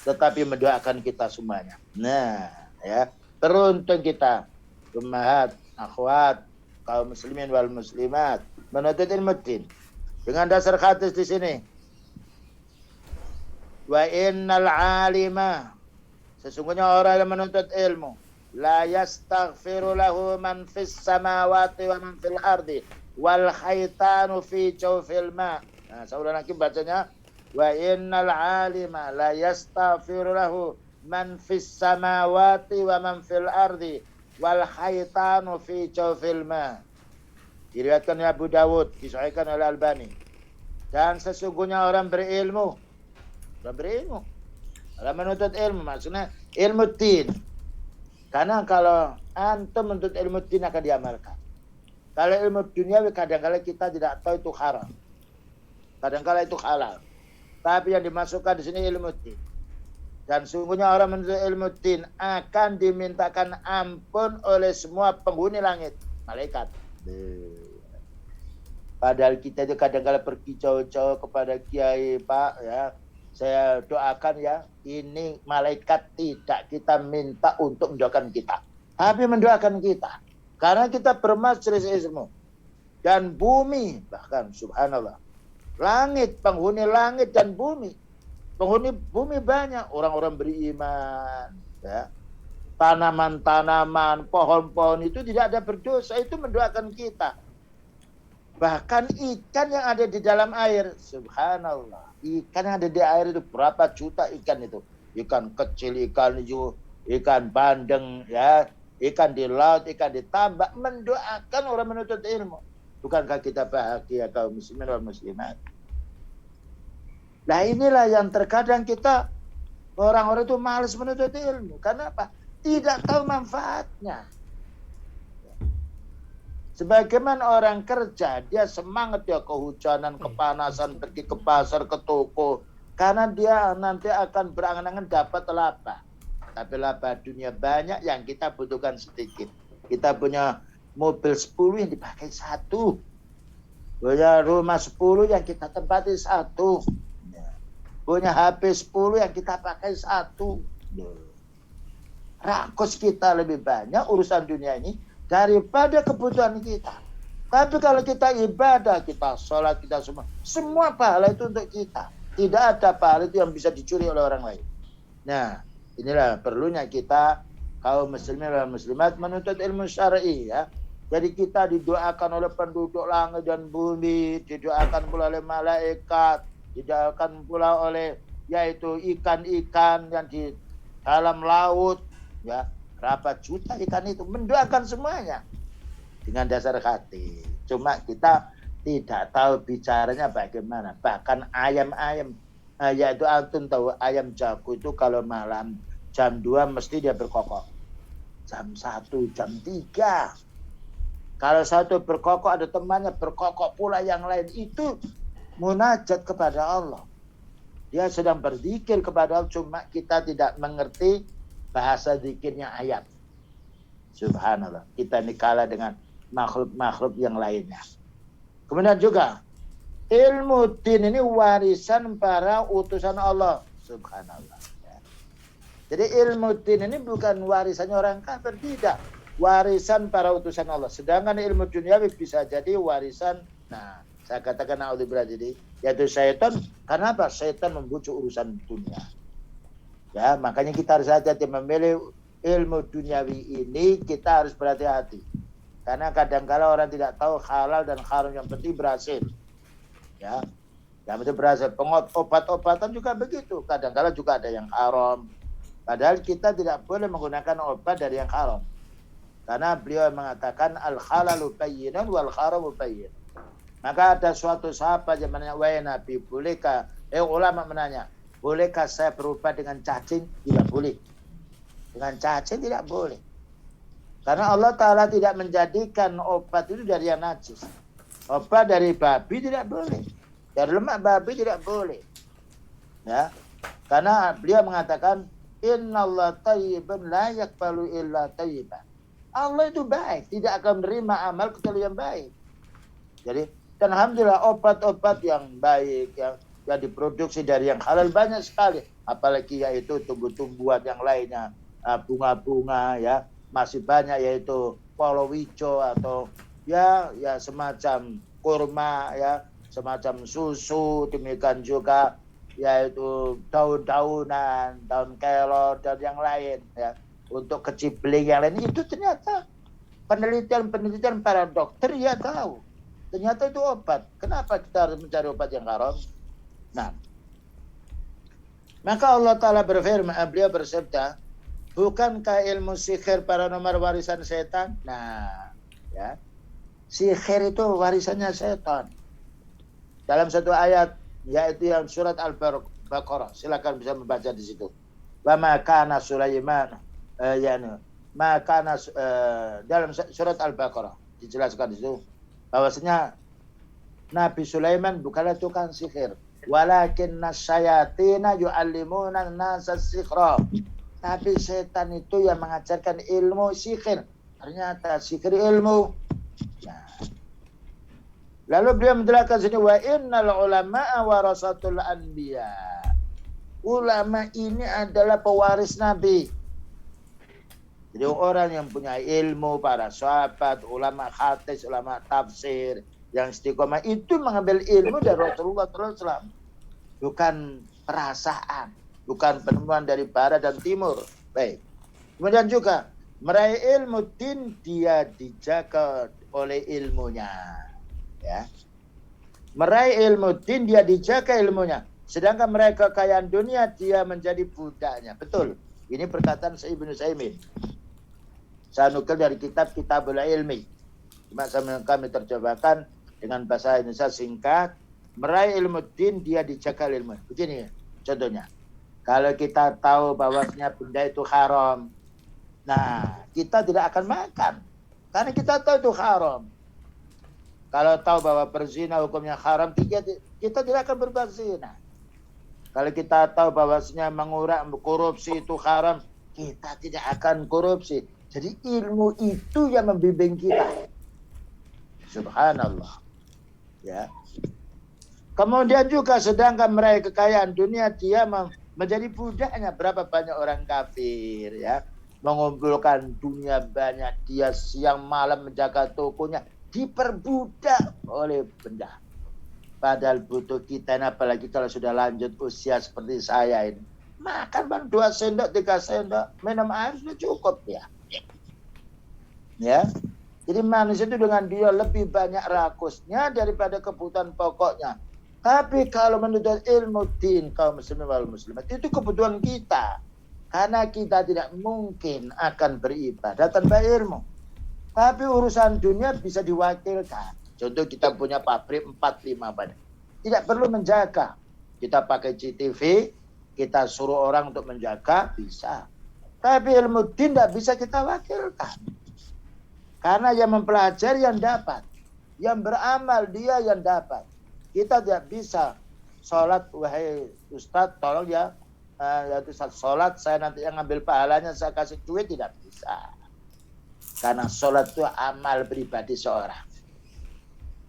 S2: tetapi mendoakan kita semuanya. Nah, ya, beruntung kita, ummahat, akhwat, kaum muslimin wal muslimat, menuntut ilmu din. Dengan dasar hadis di sini. Wa innal alima, sesungguhnya orang yang menuntut ilmu, la yastaghfiru lahu man fis samawati wa man fil ardi wal haitanu fi jawfil ma. Nah, saya ulang lagi bacanya. wa innal alima la yastaghfiru lahu man fis samawati wa man fil ardi wal haitanu fi jawfil ma. Diriwayatkan oleh Abu Dawud, disahihkan oleh Albani. Dan sesungguhnya orang berilmu, orang menuntut ilmu, maksudnya ilmu din. Karena kalau antum menuntut ilmu din akan diamalkan. Kalau ilmu duniawi kadang-kala kita tidak tahu itu haram, kadang-kala itu halal. Tapi yang dimasukkan di sini ilmu din. Dan sungguhnya orang menuntut ilmu din akan dimintakan ampun oleh semua penghuni langit, malaikat. Padahal kita itu kadang-kala pergi jauh-jauh kepada kiai, Pak, ya. Saya doakan ya, ini malaikat tidak kita minta untuk mendoakan kita, tapi mendoakan kita. Karena kita bermajelis ilmu. Dan bumi, bahkan subhanallah, langit, penghuni langit dan bumi. Penghuni bumi banyak, orang-orang beriman. Ya. Tanaman-tanaman, pohon-pohon itu tidak ada berdosa, itu mendoakan kita. Bahkan ikan yang ada di dalam air, subhanallah. Ikan yang ada di air itu berapa juta ikan itu. Ikan kecil, ikan hijau, ikan bandeng, ya, ikan di laut, ikan di tambak, mendoakan orang menuntut ilmu. Bukankah kita bahagia kaum muslimin wal muslimat? Nah inilah yang terkadang kita, orang-orang itu malas menuntut ilmu. Karena apa? Tidak tahu manfaatnya. Sebagaimana orang kerja, dia semangat ya kehujanan, kepanasan, pergi ke pasar, ke toko. Karena dia nanti akan berangan-angan dapat laba. Tapi laba dunia banyak, yang kita butuhkan sedikit. Kita punya mobil 10 yang dipakai 1. Punya rumah 10 yang kita tempati 1. Punya HP 10 yang kita pakai 1. Rakus kita lebih banyak urusan dunia ini daripada kebutuhan kita. Tapi kalau kita ibadah, kita sholat, kita semua pahala itu untuk kita. Tidak ada pahala itu yang bisa dicuri oleh orang lain. Nah, inilah perlunya kita kaum muslimin dan muslimat menuntut ilmu syar'i ya. Jadi kita didoakan oleh penduduk langit dan bumi, didoakan pula oleh malaikat, didoakan pula oleh yaitu ikan-ikan yang di dalam laut ya. Berapa juta ikan itu, mendoakan semuanya dengan dasar hati. Cuma kita tidak tahu bicaranya bagaimana. Bahkan ayam-ayam, yaitu antum tahu ayam jago itu kalau malam jam 2 mesti dia berkokok. Jam 1, jam 3. Kalau satu berkokok ada temannya berkokok pula yang lain. Itu munajat kepada Allah. Dia sedang berzikir kepada Allah, cuma kita tidak mengerti bahasa zikirnya ayat. Subhanallah. Kita ini kalah dengan makhluk-makhluk yang lainnya. Kemudian juga ilmu din ini warisan para utusan Allah. Subhanallah. Jadi ilmu din ini bukan warisannya orang kafir, tidak. Warisan para utusan Allah. Sedangkan ilmu duniawi bisa jadi warisan. Nah, saya katakan naudzubillah jadi yaitu syaitan. Karena apa? Syaitan membujuk urusan dunia. Ya, makanya kita harus hati-hati memilih ilmu duniawi ini. Kita harus berhati-hati. Karena kadang-kala orang tidak tahu halal dan haram, yang penting berhasil. Ya, yang penting berhasil. Obat-obatan juga begitu. Kadang-kala juga ada yang haram. Padahal kita tidak boleh menggunakan obat dari yang haram. Karena beliau mengatakan al-halalu bayyinun wal haramu bayyin. Maka ada suatu sahabat yang menanya, wahai Nabi, bolehkah? Ulama menanya, bolehkah saya berubah dengan cacing? Tidak boleh. Dengan cacing tidak boleh. Karena Allah Ta'ala tidak menjadikan obat itu dari yang najis. Obat dari babi tidak boleh. Dari lemak babi tidak boleh. Ya. Karena beliau mengatakan, innallaha thayyibun la yaqbalu illa thayyiban. Allah itu baik, tidak akan menerima amal kecuali yang baik. Jadi, dan alhamdulillah obat-obat yang baik, yang diproduksi dari yang halal banyak sekali, apalagi yaitu tumbuh-tumbuhan yang lainnya, bunga-bunga ya, masih banyak yaitu palawija atau ya semacam kurma ya, semacam susu, demikian juga yaitu daun-daunan, daun kelor dan yang lain ya, untuk kecibling yang lain. Itu ternyata penelitian para dokter ya tahu ternyata itu obat. Kenapa kita harus mencari obat yang haram? Nah, Maka Allah Ta'ala berfirman, beliau bersabda, bukankah ilmu sihir para nomor warisan setan? Nah, ya. Sihir itu warisannya setan. Dalam satu ayat, yaitu yang surat Al-Baqarah. Silakan bisa membaca di situ. Wa ma kana Sulaiman dalam surat Al-Baqarah dijelaskan di situ bahwasanya Nabi Sulaiman bukanlah tukang sihir, walakinna syayatina yu'allimuna an-nasa sihra. Tapi setan itu yang mengajarkan ilmu sihir. Ternyata sihir ilmu. Nah. Lalu beliau menjelaskan sini, wa innal ulama'a warasatul anbiya. Ulama ini adalah pewaris Nabi. Jadi orang yang punya ilmu, para sahabat, ulama hadis, ulama tafsir, yang istiqomah itu mengambil ilmu dari Rasulullah SAW. Bukan perasaan, bukan penemuan dari barat dan timur. Baik. Kemudian juga meraih ilmu din, dia dijaga oleh ilmunya. Ya. Meraih ilmu din, dia dijaga ilmunya. Sedangkan mereka kekayaan dunia, dia menjadi budaknya. Betul. Ini perkataan Ibnu Utsaimin. Saya nukil dari Kitabul Ilmi. Cuma kami terjemahkan dengan bahasa Indonesia singkat. Meraih ilmu din, dia dijaga ilmu. Begini contohnya. Kalau kita tahu bahwasanya benda itu haram, nah kita tidak akan makan. Karena kita tahu itu haram. Kalau tahu bahwa berzina hukumnya haram, kita tidak akan berbuat zina. Kalau kita tahu bahwasanya korupsi itu haram, kita tidak akan korupsi. Jadi ilmu itu yang membimbing kita. Subhanallah. Ya. Kemudian juga sedangkan meraih kekayaan dunia, dia menjadi budaknya. Berapa banyak orang kafir ya, mengumpulkan dunia banyak, dia siang malam menjaga tokonya, diperbudak oleh benda. Padahal butuh kita, apalagi kalau sudah lanjut usia seperti saya ini. Makan bang 2 sendok, 3 sendok, minum air sudah cukup ya. Ya. Jadi manusia itu dengan dia lebih banyak rakusnya daripada kebutuhan pokoknya. Tapi kalau menuntut ilmu din kaum muslimin wal muslimat, itu kebutuhan kita. Karena kita tidak mungkin akan beribadah tanpa ilmu. Tapi urusan dunia bisa diwakilkan. Contoh kita punya pabrik 4-5 banyak. Tidak perlu menjaga. Kita pakai CCTV, kita suruh orang untuk menjaga, bisa. Tapi ilmu din tidak bisa kita wakilkan. Karena yang mempelajari yang dapat. Yang beramal dia yang dapat. Kita tidak bisa sholat, wahai Ustadz, tolong ya Ustadz sholat, saya nanti yang ngambil pahalanya, saya kasih duit, tidak bisa. Karena sholat itu amal pribadi seorang.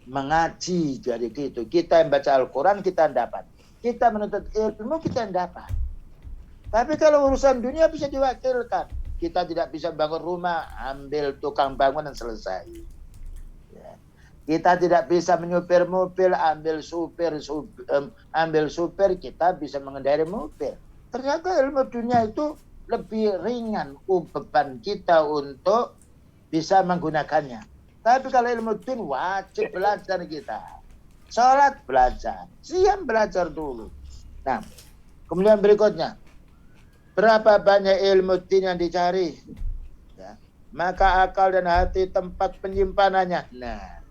S2: Mengaji jadi gitu. Kita yang baca Al-Quran, kita yang dapat. Kita menuntut ilmu, kita yang dapat. Tapi kalau urusan dunia bisa diwakilkan. Kita tidak bisa bangun rumah, ambil tukang bangun dan selesai. Ya. Kita tidak bisa menyupir mobil, ambil supir, kita bisa mengendarai mobil. Ternyata ilmu dunia itu lebih ringan beban kita untuk bisa menggunakannya. Tapi kalau ilmu din wajib belajar kita. Sholat belajar, siam belajar dulu. Nah, kemudian berikutnya. Berapa banyak ilmu din yang dicari? Ya. Maka akal dan hati tempat penyimpanannya. Nah.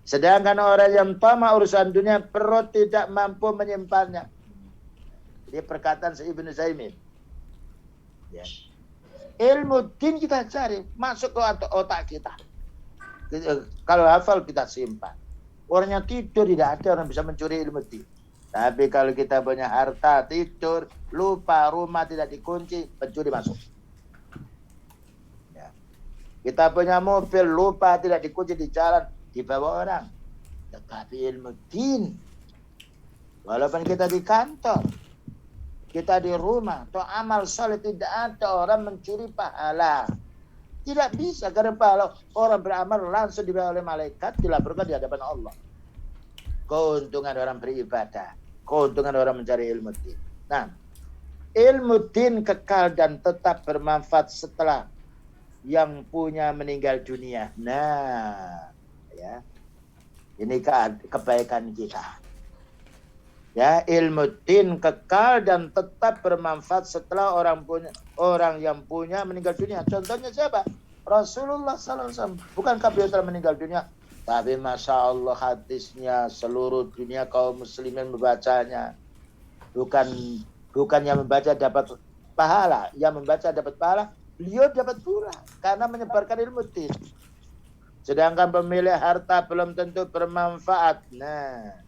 S2: Sedangkan orang yang tamak urusan dunia, perut tidak mampu menyimpannya. Ini perkataan Ibnu Utsaimin. Ya. Ilmu din kita cari, masuk ke otak kita. Kalau hafal kita simpan. Orangnya tidur, tidak ada orang bisa mencuri ilmu din. Tapi kalau kita punya harta, tidur, lupa, rumah tidak dikunci, pencuri masuk. Ya. Kita punya mobil, lupa, tidak dikunci di jalan, dibawa orang. Tetapi ilmu din, walaupun kita di kantor, kita di rumah, atau amal saleh, tidak ada orang mencuri pahala. Tidak bisa, karena pahala orang beramal langsung dibawa oleh malaikat, dilaporkan di hadapan Allah. Keuntungan orang beribadah, keuntungan orang mencari ilmu din. Nah, ilmu din kekal dan tetap bermanfaat setelah yang punya meninggal dunia. Nah, ya, ini kebaikan kita. Ya, ilmu din kekal dan tetap bermanfaat setelah orang yang punya meninggal dunia. Contohnya siapa? Rasulullah SAW. Bukankah beliau telah meninggal dunia? Tapi Masya Allah hadisnya seluruh dunia kaum muslimin membacanya. Bukan yang membaca dapat pahala. Yang membaca dapat pahala, beliau dapat pula. Karena menyebarkan ilmu din. Sedangkan pemilik harta belum tentu bermanfaat. Nah,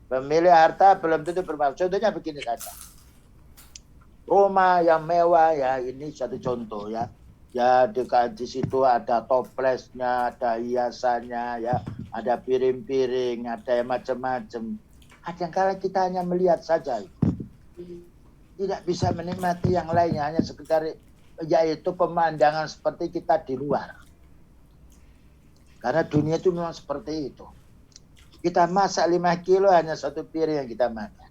S2: pemilik harta belum tentu bermanfaat. Contohnya begini saja. Rumah yang mewah, ya ini satu contoh ya. Ya di situ ada toplesnya, ada hiasannya, ya ada piring-piring, ada yang macam-macam. Kadang-kala kita hanya melihat saja, tidak bisa menikmati yang lainnya, hanya sekedar yaitu pemandangan seperti kita di luar. Karena dunia itu memang seperti itu. Kita masak 5 kilo hanya 1 piring yang kita makan.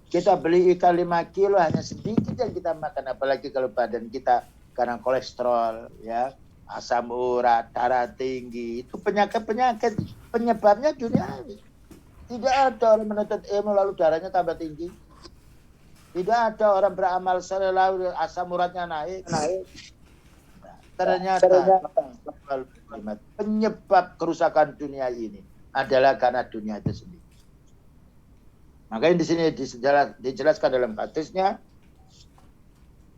S2: Kita beli ikan 5 kilo hanya sedikit yang kita makan, apalagi kalau badan kita karena kolesterol, ya, asam urat, darah tinggi, itu penyakit-penyakit penyebabnya duniawi. Tidak ada orang menuntut ilmu lalu darahnya tambah tinggi. Tidak ada orang beramal saleh lalu asam uratnya naik. Nah, ternyata penyebab kerusakan dunia ini adalah karena dunia itu sendiri. Makanya di sini dijelaskan dalam hadisnya,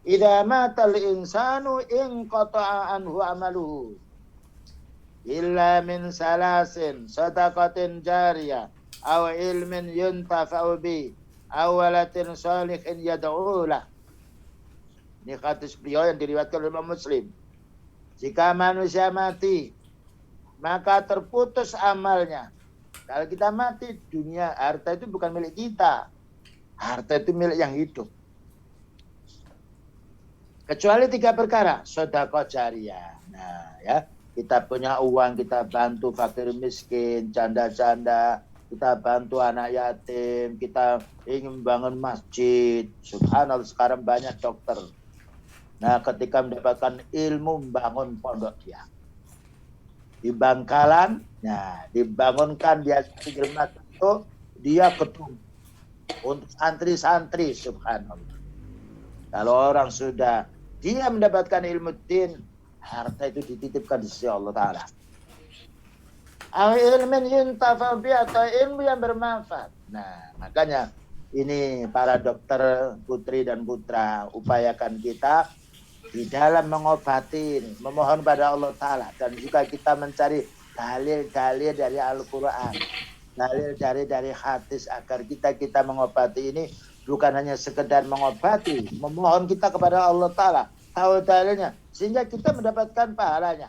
S2: idza matal insanu inqata'a anhu amaluhu illa min salasin sadaqatin jariyah aw ilmin yuntafa'u bi aw waladin shalihin yad'u lah. Ini hadis beliau yang diriwayatkan oleh Imam Muslim. Jika manusia mati, maka terputus amalnya. Kalau kita mati, dunia, harta itu bukan milik kita. Harta itu milik yang hidup. Kecuali 3 perkara, sedekah jariyah. Nah, ya, kita punya uang, kita bantu fakir miskin, janda-janda, kita bantu anak yatim, kita ingin membangun masjid. Subhanallah, sekarang banyak dokter. Nah, ketika mendapatkan ilmu, membangun pondok dia. Di Bangkalan, nah, dibangunkan dia pinggir masjid itu, dia ketum untuk santri-santri, subhanallah. Kalau orang sudah dia mendapatkan ilmu din, harta itu dititipkan di sisi Allah Ta'ala. Ilmin yuntafa'u bi, atau ilmu yang bermanfaat. Nah, makanya ini para dokter putri dan putra, upayakan kita di dalam mengobati, memohon pada Allah Ta'ala, dan juga kita mencari dalil-dalil dari Al-Quran, dalil dari hadis, agar kita mengobati ini bukan hanya sekedar mengobati, memohon kita kepada Allah Ta'ala, tahu dalilnya, sehingga kita mendapatkan pahalanya.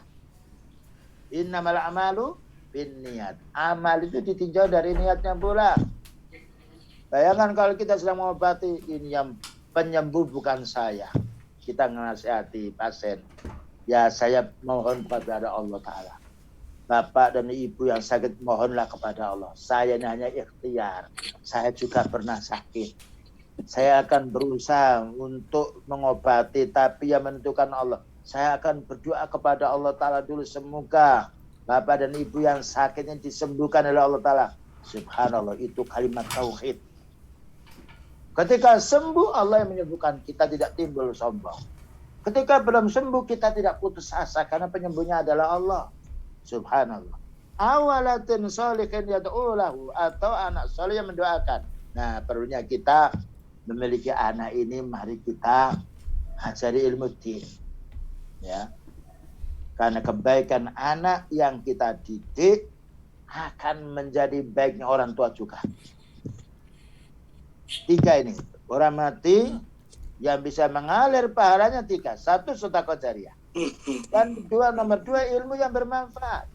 S2: Innamal a'malu binniyat. Amal itu ditinjau dari niatnya pula. Bayangkan kalau kita sedang mengobati, ini yang penyembuh bukan saya. Kita menasihati pasien, ya saya mohon kepada Allah Ta'ala. Bapak dan ibu yang sakit, mohonlah kepada Allah. Saya ini hanya ikhtiar. Saya juga pernah sakit. Saya akan berusaha untuk mengobati, tapi yang menentukan Allah. Saya akan berdoa kepada Allah Ta'ala dulu, semoga bapak dan ibu yang sakitnya disembuhkan oleh Allah Ta'ala. Subhanallah, itu kalimat tauhid. Ketika sembuh, Allah yang menyembuhkan, kita tidak timbul sombong. Ketika belum sembuh, kita tidak putus asa, karena penyembuhnya adalah Allah. Subhanallah. Awalatin sholihin yad'u lahu, atau anak soleh yang mendoakan. Nah, perlunya kita memiliki anak ini, mari kita ajari ilmu din. Ya. Karena kebaikan anak yang kita didik akan menjadi baiknya orang tua juga. 3 ini, orang mati yang bisa mengalir pahalanya 3. 1, sedekah jariyah. Dan nomor 2, ilmu yang bermanfaat.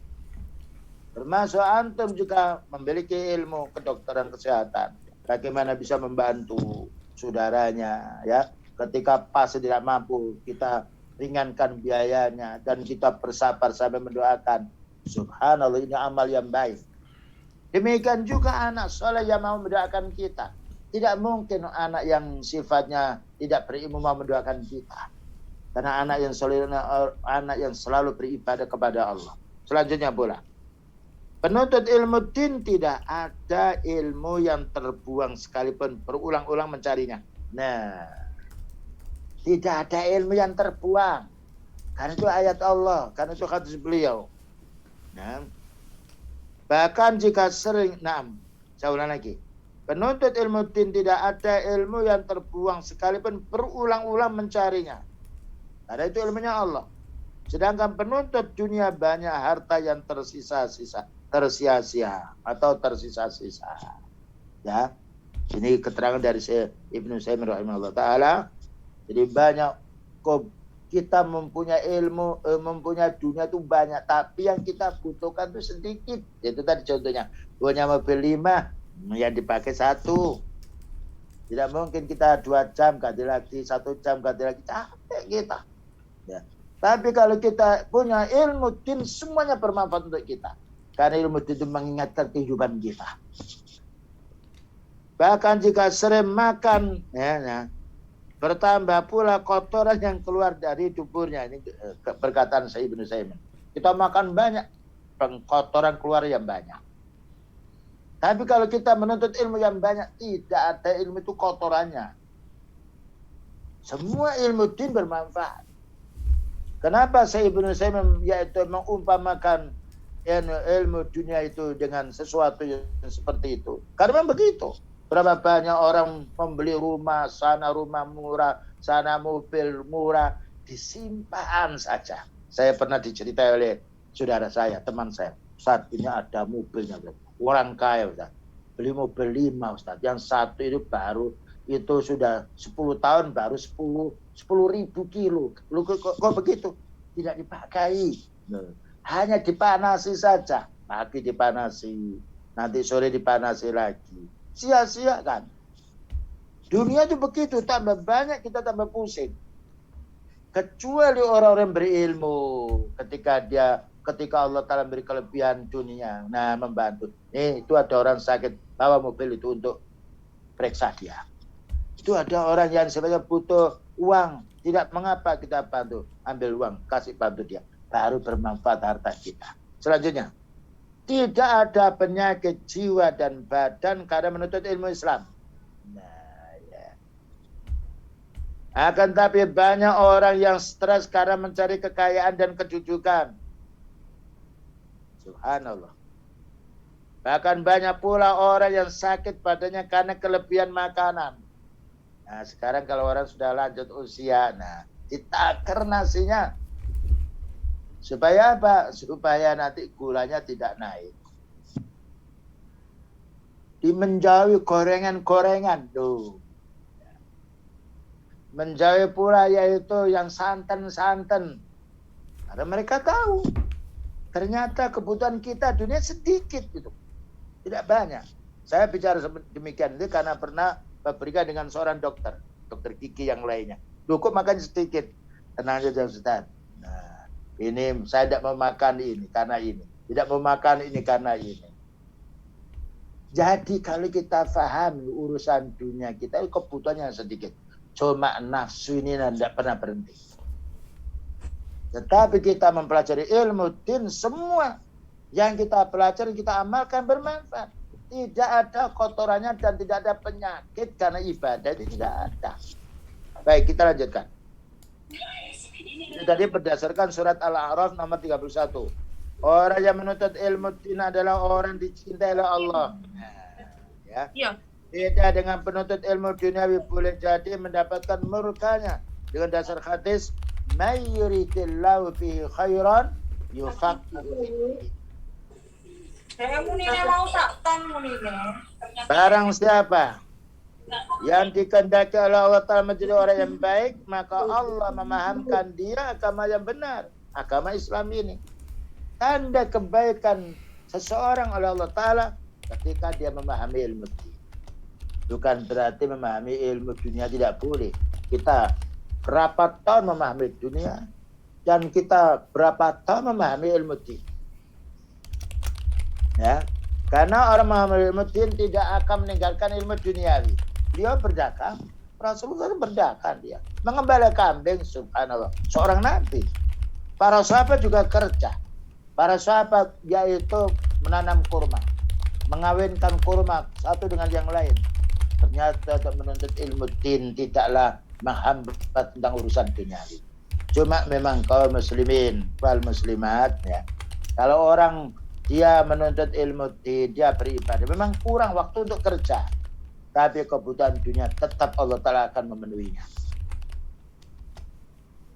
S2: Termasuk antum juga memiliki ilmu kedokteran kesehatan. Bagaimana bisa membantu saudaranya, ya. Ketika pas tidak mampu, kita ringankan biayanya dan kita bersabar sampai mendoakan. Subhanallah, ini amal yang baik. Demikian juga anak soleh yang mau mendoakan kita. Tidak mungkin anak yang sifatnya tidak berilmu mau mendoakan kita. Karena anak yang soleh, anak yang selalu beribadah kepada Allah. Selanjutnya pula, Penuntut ilmu din tidak ada ilmu yang terbuang sekalipun berulang-ulang mencarinya. Nah, tidak ada ilmu yang terbuang. Karena itu ayat Allah, karena itu hadis beliau. Nah, bahkan jika sering, saya ulang lagi. Penuntut ilmu din tidak ada ilmu yang terbuang sekalipun berulang-ulang mencarinya. Karena itu ilmunya Allah. Sedangkan penuntut dunia banyak harta yang tersisa-sia atau tersisa-sisa. Ya, ini keterangan dari Ibnu Utsaimin rahimahullah taala. Jadi banyak kita mempunyai ilmu, mempunyai dunia itu banyak, tapi yang kita butuhkan itu sedikit. Itu tadi contohnya, punya mobil 5, yang dipakai 1. Tidak mungkin kita 2 jam ganti lagi, 1 jam ganti lagi, capek kita. Ya. Tapi kalau kita punya ilmu din, semuanya bermanfaat untuk kita. Karena ilmu din itu mengingatkan kehidupan kita. Bahkan jika sering makan, bertambah pula kotoran yang keluar dari tuburnya. Ini perkataan saya Ibnu Utsaimin. Kita makan banyak, kotoran keluar yang banyak. Tapi kalau kita menuntut ilmu yang banyak, tidak ada ilmu itu kotorannya. Semua ilmu din bermanfaat. Kenapa saya Ibnu Utsaimin yaitu mengumpamakan ilmu dunia itu dengan sesuatu yang seperti itu? Karena memang begitu. Berapa banyak orang membeli rumah, sana rumah murah, sana mobil murah, disimpan saja. Saya pernah diceritai oleh saudara saya, teman saya. Saat ini ada mobilnya, orang kaya Ustaz. Beli mobil 5 Ustaz. Yang satu itu baru, itu sudah 10 tahun baru 10.000 kilo. Lu kok begitu? Tidak dipakai. Hanya dipanasi saja. Pagi dipanasi, nanti sore dipanasi lagi. Sia-sia kan? Dunia itu begitu, tambah banyak kita tambah pusing. Kecuali orang-orang berilmu, ketika Allah Ta'ala beri kelebihan dunia, membantu. Itu ada orang sakit, bawa mobil itu untuk periksa dia. Itu ada orang yang sebenarnya butuh uang, tidak mengapa kita bantu, ambil uang, kasih bantu dia. Baru bermanfaat harta kita. Selanjutnya, tidak ada penyakit jiwa dan badan karena menuntut ilmu Islam. Akan tapi banyak orang yang stres karena mencari kekayaan dan kedudukan. Subhanallah. Bahkan banyak pula orang yang sakit badannya karena kelebihan makanan. Nah, sekarang kalau orang sudah lanjut usia, ditaker nasinya. Supaya apa? Supaya nanti gulanya tidak naik. Menjauhi gorengan-gorengan tuh. Menjauhi pula yaitu yang santan-santan. Karena mereka tahu ternyata kebutuhan kita dunia sedikit gitu. Tidak banyak. Saya bicara demikian itu karena pernah berikan dengan seorang dokter gigi yang lainnya. Loh, kok makan sedikit? Tenang saja Ustaz. Ini saya tidak mau makan ini karena ini. Tidak mau makan ini karena ini. Jadi kalau kita pahami urusan dunia kita, kebutuhannya sedikit. Cuma nafsu ini tidak pernah berhenti. Tetapi kita mempelajari ilmu din, semua yang kita pelajari, kita amalkan bermanfaat. Tidak ada kotorannya dan tidak ada penyakit karena ibadah itu tidak ada. Baik, kita lanjutkan. Ini tadi berdasarkan surat Al-A'raf nomor 31. Orang yang menuntut ilmu din adalah orang dicintai oleh Allah. Ya. Beda dengan penuntut ilmu duniawi, boleh jadi mendapatkan murkanya dengan dasar hadis may yuridillahu bihi khairan yufaqihu. Barang siapa yang dikehendaki oleh Allah Ta'ala menjadi orang yang baik, maka Allah memahamkan dia agama yang benar, agama Islam ini. Tanda kebaikan seseorang oleh Allah Ta'ala ketika dia memahami ilmu din. Bukan berarti memahami ilmu dunia tidak boleh. Kita berapa tahun memahami dunia dan kita berapa tahun memahami ilmu din. Ya, karena orang memahami ilmu din tidak akan meninggalkan ilmu duniawi. Dia berdagang, Rasulullah berdagang dia, mengembala kambing, subhanallah, seorang nabi. Para sahabat juga kerja. Para sahabat yaitu menanam kurma, mengawinkan kurma satu dengan yang lain. Ternyata untuk menuntut ilmu din tidaklah menghambat tentang urusan duniawi. Cuma memang kaum muslimin wal muslimat ya. Kalau orang dia menuntut ilmu din, dia beribadah, memang kurang waktu untuk kerja. Tapi kebutuhan dunia tetap Allah Ta'ala akan memenuhinya.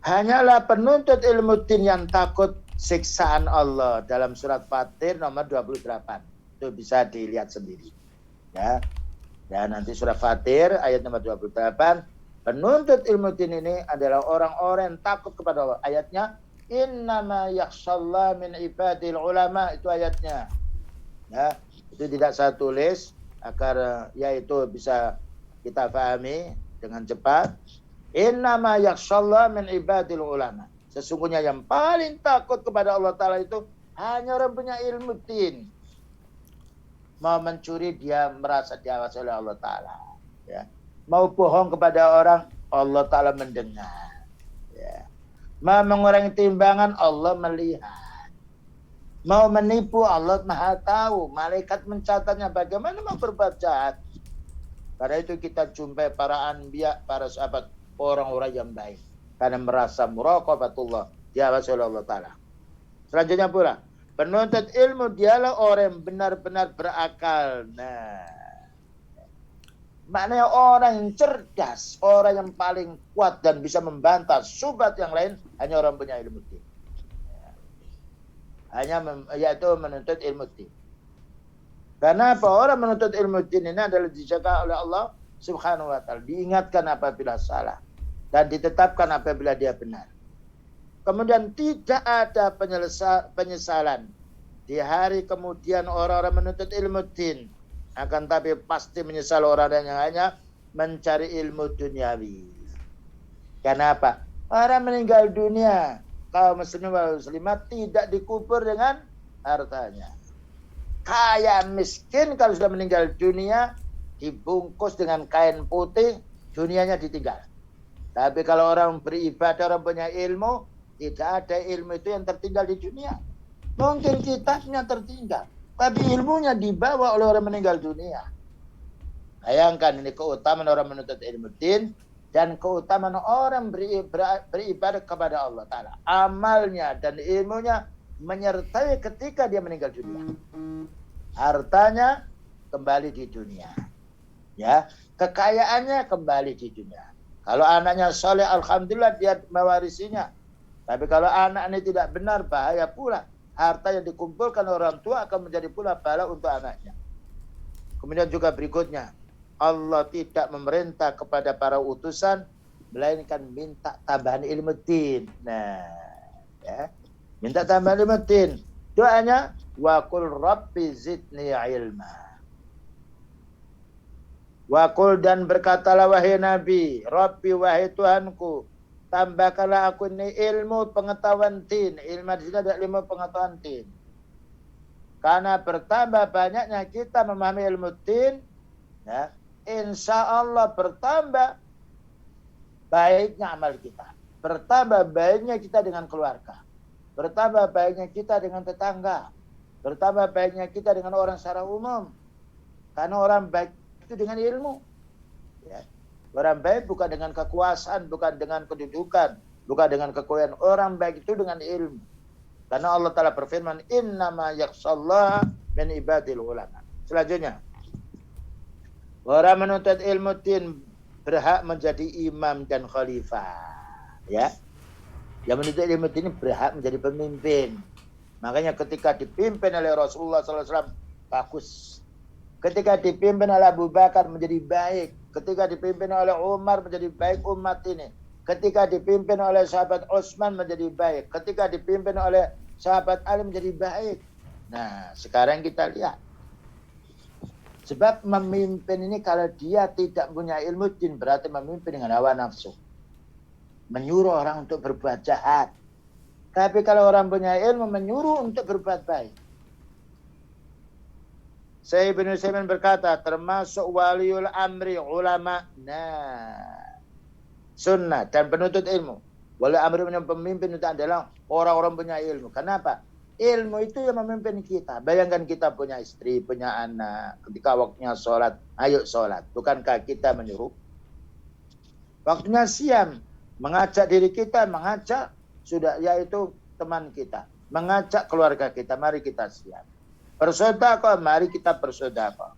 S2: Hanyalah penuntut ilmu din yang takut siksaan Allah dalam surat Fatir nomor 28. Itu bisa dilihat sendiri. Ya. Dan nanti surat Fatir ayat nomor 28, penuntut ilmu din ini adalah orang-orang yang takut kepada Allah. Ayatnya, innama yakhshallah min ibadil ulama, itu ayatnya. Ya, itu tidak saya tulis agar yaitu bisa kita pahami dengan cepat. Innama yakhshallah min ibadil ulama. Sesungguhnya yang paling takut kepada Allah Ta'ala itu hanya orang punya ilmu din. Mau mencuri dia merasa diawasi oleh Allah Ta'ala. Ya. Mau bohong kepada orang, Allah Ta'ala mendengar. Ya. Mau mengurangi timbangan, Allah melihat. Mau menipu, Allah Maha tahu. Malaikat mencatatnya, bagaimana mau berbuat jahat. Karena itu kita jumpai para anbiya, para sahabat, orang-orang yang baik. Karena merasa muraqabatullah, diawasi oleh Allah Ta'ala. Selanjutnya pula, penuntut ilmu dialah orang yang benar-benar berakal. Nah, maknanya orang yang cerdas, orang yang paling kuat dan bisa membantah syubhat yang lain, hanya orang punya ilmu din. Yaitu menuntut ilmu din. Karena apa? Orang menuntut ilmu din ini adalah dijaga oleh Allah Subhanahu wa Ta'ala. Diingatkan apabila salah dan ditetapkan apabila dia benar. Kemudian tidak ada penyesalan di hari kemudian orang-orang menuntut ilmu din. Akan tapi pasti menyesal orang yang hanya mencari ilmu duniawi. Kenapa? Orang meninggal dunia, kaum muslimin wal muslimat tidak dikubur dengan hartanya. Kaya miskin kalau sudah meninggal dunia dibungkus dengan kain putih, dunianya ditinggal. Tapi kalau orang beribadah, orang punya ilmu, tidak ada ilmu itu yang tertinggal di dunia. Mungkin kitabnya tertinggal, tapi ilmunya dibawa oleh orang meninggal dunia. Bayangkan ini keutamaan orang menuntut ilmu din dan keutamaan orang beribadah kepada Allah Ta'ala. Amalnya dan ilmunya menyertai ketika dia meninggal dunia. Hartanya kembali di dunia. Ya, kekayaannya kembali di dunia. Kalau anaknya soleh, alhamdulillah dia mewarisinya. Tapi kalau anak ini tidak benar, bahaya pula. Harta yang dikumpulkan orang tua akan menjadi pula bala untuk anaknya. Kemudian juga berikutnya, Allah tidak memerintah kepada para utusan, melainkan minta tambahan ilmu din. Nah, ya, minta tambahan ilmu din. Doanya, wa qul rabbi zidni ilma. Wa qul, dan berkatalah wahai Nabi, Rabbi wahai Tuhanku, tambahkanlah aku ini ilmu pengetahuan din. Ilmu di sini ada ilmu pengetahuan din. Karena bertambah banyaknya kita memahami ilmu din, ya, insya Allah bertambah baiknya amal kita. Bertambah baiknya kita dengan keluarga. Bertambah baiknya kita dengan tetangga. Bertambah baiknya kita dengan orang secara umum. Karena orang baik itu dengan ilmu. Ya. Orang baik bukan dengan kekuasaan, bukan dengan kedudukan, bukan dengan kekayaan. Orang baik itu dengan ilmu. Karena Allah Ta'ala berfirman, innama yakhshallah min ibadil ulama. Selanjutnya, orang menuntut ilmu din berhak menjadi imam dan khalifah. Ya, yang menuntut ilmu din berhak menjadi pemimpin. Makanya ketika dipimpin oleh Rasulullah SAW, bagus. Ketika dipimpin oleh Abu Bakar menjadi baik. Ketika dipimpin oleh Umar menjadi baik umat ini. Ketika dipimpin oleh sahabat Utsman menjadi baik. Ketika dipimpin oleh sahabat Ali menjadi baik. Nah, sekarang kita lihat. Sebab memimpin ini kalau dia tidak punya ilmu din, berarti memimpin dengan hawa nafsu. Menyuruh orang untuk berbuat jahat. Tapi kalau orang punya ilmu, menyuruh untuk berbuat baik. Syekh Ibnu Utsaimin berkata, termasuk waliul amri ulama, sunnah dan penuntut ilmu. Wali amri pemimpin itu adalah orang-orang punya ilmu. Kenapa? ilmu itu yang memimpin kita. Bayangkan kita punya istri, punya anak, ketika waktunya sholat, ayo sholat. Bukankah kita menyuruh? Waktunya siam, mengajak diri kita, mengajak sudah yaitu teman kita, mengajak keluarga kita, mari kita siam. Bersedekah, mari kita bersedekah.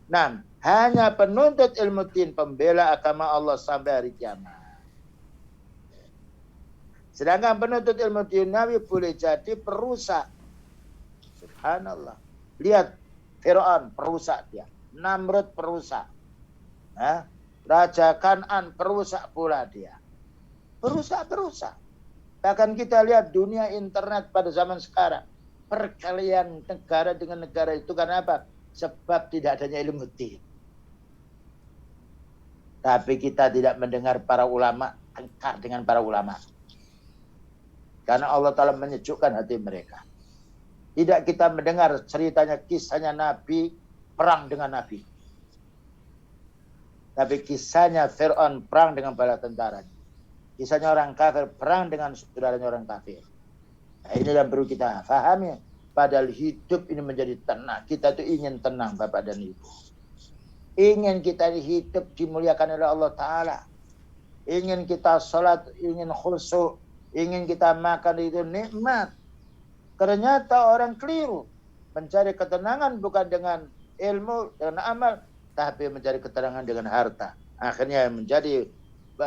S2: Nah, hanya penuntut ilmu din, pembela agama Allah sampai hari kiamat. Sedangkan penuntut ilmu duniawi boleh jadi perusak. Subhanallah. Lihat Fir'aun perusak dia. Namrud perusak. Raja Kan'an perusak pula dia. Perusak. Bahkan kita lihat dunia internet pada zaman sekarang. Perkelahian negara dengan negara itu karena apa? Sebab tidak adanya ilmu din. Tapi kita tidak mendengar para ulama, tengkar dengan para ulama. Karena Allah Ta'ala menyejukkan hati mereka. Tidak kita mendengar ceritanya, kisahnya Nabi, perang dengan Nabi. Tapi kisahnya Fir'aun perang dengan bala tentaranya. Kisahnya orang kafir perang dengan saudaranya orang kafir. Nah, ini yang perlu kita pahami. Padahal hidup ini menjadi tenang. Kita tuh ingin tenang Bapak dan Ibu. Ingin kita hidup dimuliakan oleh Allah Ta'ala. Ingin kita sholat, ingin khusyuk. Ingin kita makan itu nikmat. Ternyata orang keliru. Mencari ketenangan bukan dengan ilmu, dengan amal. Tapi mencari ketenangan dengan harta. Akhirnya menjadi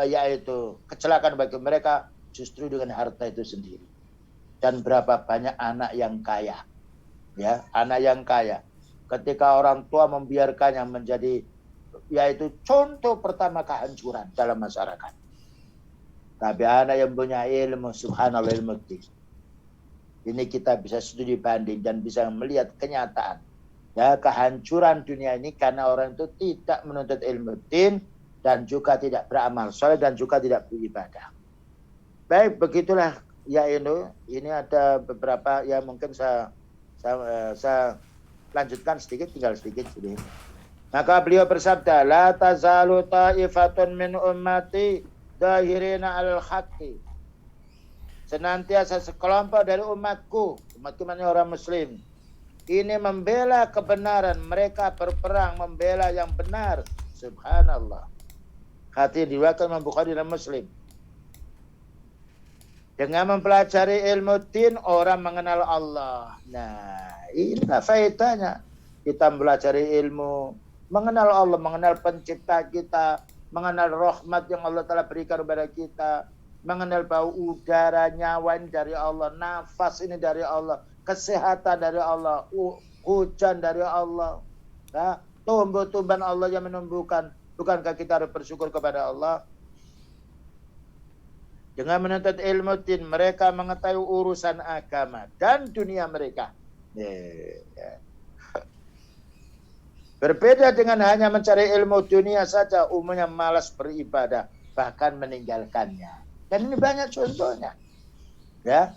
S2: yaitu kecelakaan bagi mereka justru dengan harta itu sendiri. Dan berapa banyak anak yang kaya. Ya, anak yang kaya. Ketika orang tua membiarkannya menjadi yaitu contoh pertama kehancuran dalam masyarakat. Tapi anak yang punya ilmu, subhanallah ilmu din. Ini kita bisa studi banding dan bisa melihat kenyataan. Ya, kehancuran dunia ini karena orang itu tidak menuntut ilmu din dan juga tidak beramal soleh dan juga tidak beribadah. Baik, begitulah ya ini ada beberapa ya mungkin saya lanjutkan sedikit, tinggal sedikit sudah. Maka beliau bersabda, la tazalu ta'ifatun min ummati dahirina al-haqqi. Senantiasa sekelompok dari umatku mana orang muslim, ini membela kebenaran, mereka berperang membela yang benar. Subhanallah. Hati diriwayatkan Imam Bukhari dan Muslim. Dengan mempelajari ilmu din, orang mengenal Allah. Nah, inilah faedahnya. Kita mempelajari ilmu, mengenal Allah, mengenal pencipta kita, mengenal rahmat yang Allah telah berikan kepada kita, mengenal bau udara, nyawa ini dari Allah, nafas ini dari Allah, kesehatan dari Allah, hujan dari Allah, nah, tumbuh-tumbuhan Allah yang menumbuhkan. Bukankah kita harus bersyukur kepada Allah? Dengan menuntut ilmu din, mereka mengetahui urusan agama dan dunia mereka. Berbeda dengan hanya mencari ilmu dunia saja, umumnya malas beribadah, bahkan meninggalkannya. Dan ini banyak contohnya. Ya,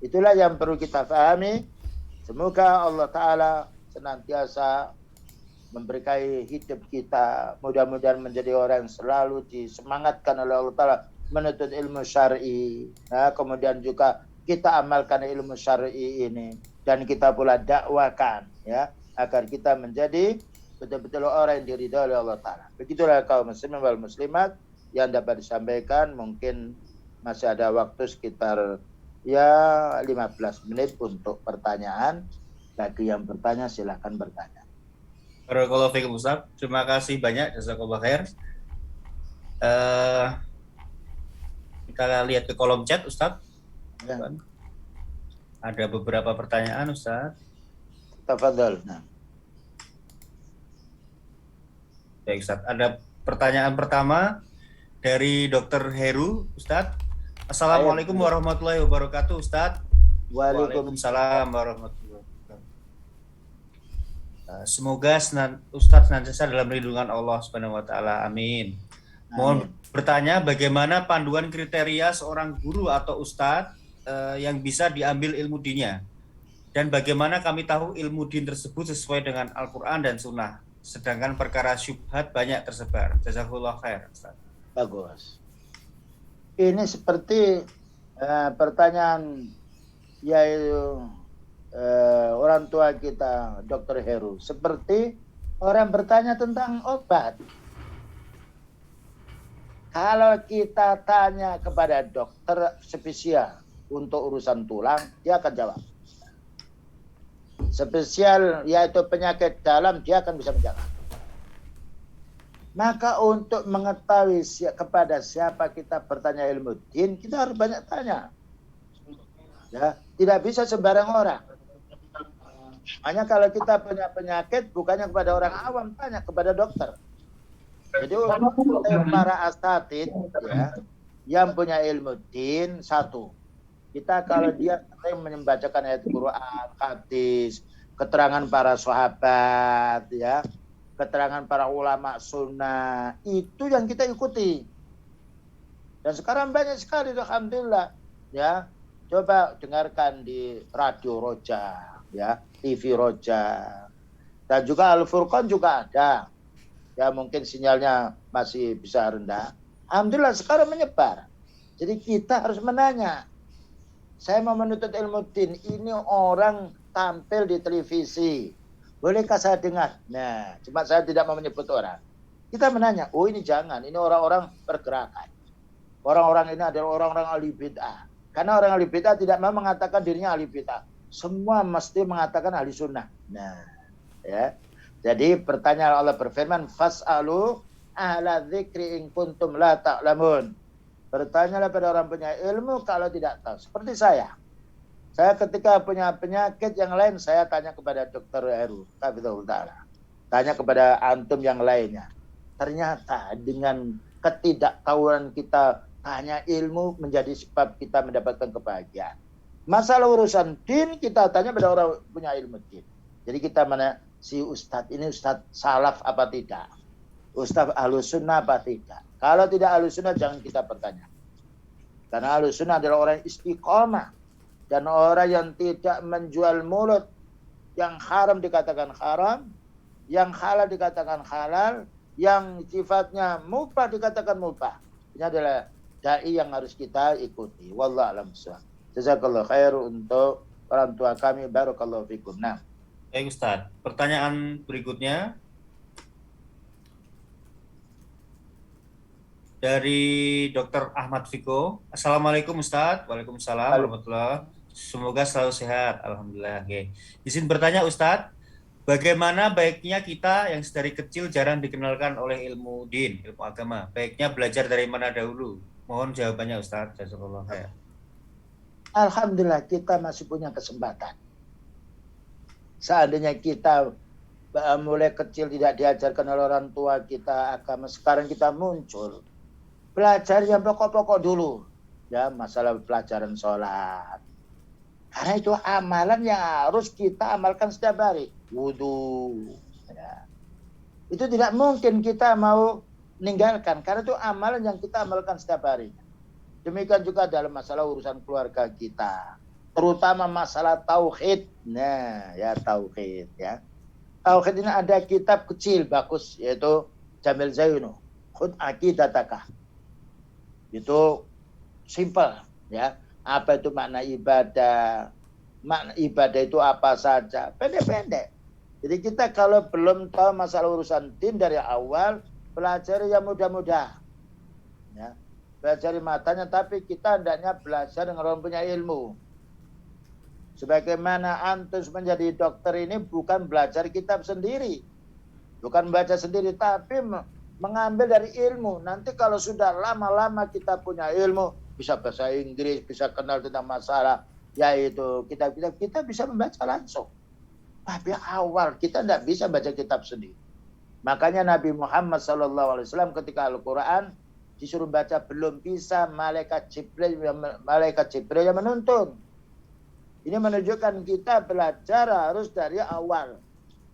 S2: itulah yang perlu kita pahami. Semoga Allah Ta'ala senantiasa memberkahi hidup kita. Mudah-mudahan menjadi orang yang selalu disemangatkan oleh Allah Ta'ala menuntut ilmu syar'i. Nah, kemudian juga kita amalkan ilmu syar'i ini. Dan kita pula dakwakan, ya, agar kita menjadi betul-betul orang yang diridhai oleh Allah Ta'ala. Begitulah kaum muslimin wal muslimat yang dapat disampaikan. Mungkin masih ada waktu sekitar ya 15 menit untuk pertanyaan. Bagi yang bertanya silakan bertanya.
S1: Barakallahu fiikum Ustaz. Terima kasih banyak, jazakallahu khair. Kita lihat ke kolom chat Ustaz. Ya. Ada beberapa pertanyaan Ustaz.
S2: Tafadhol. Nah.
S1: Baik Ustaz, ada pertanyaan pertama dari Dr. Heru, Ustaz. Assalamualaikum warahmatullahi wabarakatuh, Ustaz. Waalaikumsalam warahmatullahi wabarakatuh. Semoga Ustaz senantiasa dalam lindungan Allah Subhanahu wa taala. Amin. Mohon bertanya, bagaimana panduan kriteria seorang guru atau ustadz yang bisa diambil ilmu dinnya? Dan bagaimana kami tahu ilmu din tersebut sesuai dengan Al-Quran dan Sunnah? Sedangkan perkara syubhat banyak tersebar. Jazakallahu khair, Ustaz.
S2: Bagus. Ini seperti pertanyaan yaitu orang tua kita Dr. Heru, seperti orang bertanya tentang obat. Kalau kita tanya kepada dokter spesial untuk urusan tulang, dia akan jawab. Spesial yaitu penyakit dalam, dia akan bisa menjawab. Maka untuk mengetahui kepada siapa kita bertanya ilmu din, kita harus banyak tanya. Ya, tidak bisa sembarang orang. Hanya kalau kita punya penyakit, bukannya kepada orang awam, tanya kepada dokter. Jadi untuk para asatid ya, yang punya ilmu din, satu, kita kalau dia sering membacakan ayat Quran, hadis, keterangan para sahabat, ya, keterangan para ulama sunnah, itu yang kita ikuti. Dan sekarang banyak sekali, alhamdulillah, ya. Coba dengarkan di Radio Roja, ya, TV Roja, dan juga Al Furqan juga ada. Ya mungkin sinyalnya masih bisa rendah. Alhamdulillah sekarang menyebar. Jadi kita harus menanya. Saya mau menuntut ilmu din, ini orang tampil di televisi. Bolehkah saya dengar? Nah, cuma saya tidak mau menyebut orang. Kita menanya, oh ini jangan, ini orang-orang pergerakan. Orang-orang ini adalah orang-orang ahli bid'ah. Karena orang ahli bid'ah tidak mau mengatakan dirinya ahli bid'ah. Semua mesti mengatakan ahli sunnah. Nah, ya. Jadi pertanyaan Allah berfirman, fas'alu ahla dzikri in kuntum la ta'lamun. Bertanyalah pada orang punya ilmu kalau tidak tahu. Seperti saya. Saya ketika punya penyakit yang lain, saya tanya kepada Dr. Heru, Hafizahullah Ta'ala. Tanya kepada antum yang lainnya. Ternyata dengan ketidaktahuan kita, tanya ilmu menjadi sebab kita mendapatkan kebahagiaan. Masalah urusan din, kita tanya pada orang punya ilmu din. Jadi kita mana si ustadz ini ustadz salaf apa tidak? Ustadz ahlus sunnah apa tidak? Kalau tidak ahlus sunnah jangan kita bertanya. Karena ahlus sunnah adalah orang istiqomah. Dan orang yang tidak menjual mulut. Yang haram dikatakan haram. Yang halal dikatakan halal. Yang sifatnya mubah dikatakan mubah. Ini adalah da'i yang harus kita ikuti. Wallahu a'lam bishawab. Jazakallahu khair untuk orang tua kami. Barakallahu fikum. Nah.
S1: Baik Ustadz, pertanyaan berikutnya dari Dr. Ahmad Fiko. Assalamualaikum Ustadz. Waalaikumsalam warahmatullahi. Semoga selalu sehat. Alhamdulillah. Oke. Izin bertanya Ustadz, bagaimana baiknya kita yang sedari kecil jarang dikenalkan oleh ilmu din, ilmu agama? Baiknya belajar dari mana dahulu? Mohon jawabannya Ustadz. Jazakallahu khair.
S2: Alhamdulillah kita masih punya kesempatan. Seandainya kita mulai kecil tidak diajarkan oleh orang tua kita agama, sekarang kita muncul, belajar yang pokok-pokok dulu. Ya, masalah pelajaran sholat. Karena itu amalan yang harus kita amalkan setiap hari. Wudu. Ya. Itu tidak mungkin kita mau meninggalkan. Karena itu amalan yang kita amalkan setiap hari. Demikian juga dalam masalah urusan keluarga kita. Terutama masalah tauhid. Nah, ya tauhid ya. Tauhid ini ada kitab kecil bagus yaitu Jamil Zainu. Khud aqidataka. Itu simple ya. Apa itu makna ibadah? Makna ibadah itu apa saja? Pendek-pendek. Jadi kita kalau belum tahu masalah urusan din dari awal, pelajari yang mudah-mudah. Ya. Pelajari matanya tapi kita hendaknya belajar dengan orang punya ilmu. Sebagaimana antus menjadi dokter ini bukan belajar kitab sendiri. Bukan baca sendiri, tapi mengambil dari ilmu. Nanti kalau sudah lama-lama kita punya ilmu, bisa bahasa Inggris, bisa kenal tentang masalah, yaitu kitab-kitab, kita bisa membaca langsung. Tapi awal kita tidak bisa baca kitab sendiri. Makanya Nabi Muhammad SAW ketika Al-Quran disuruh baca belum bisa, malaikat Jibril yang menuntun. Ini menunjukkan kita belajar harus dari awal.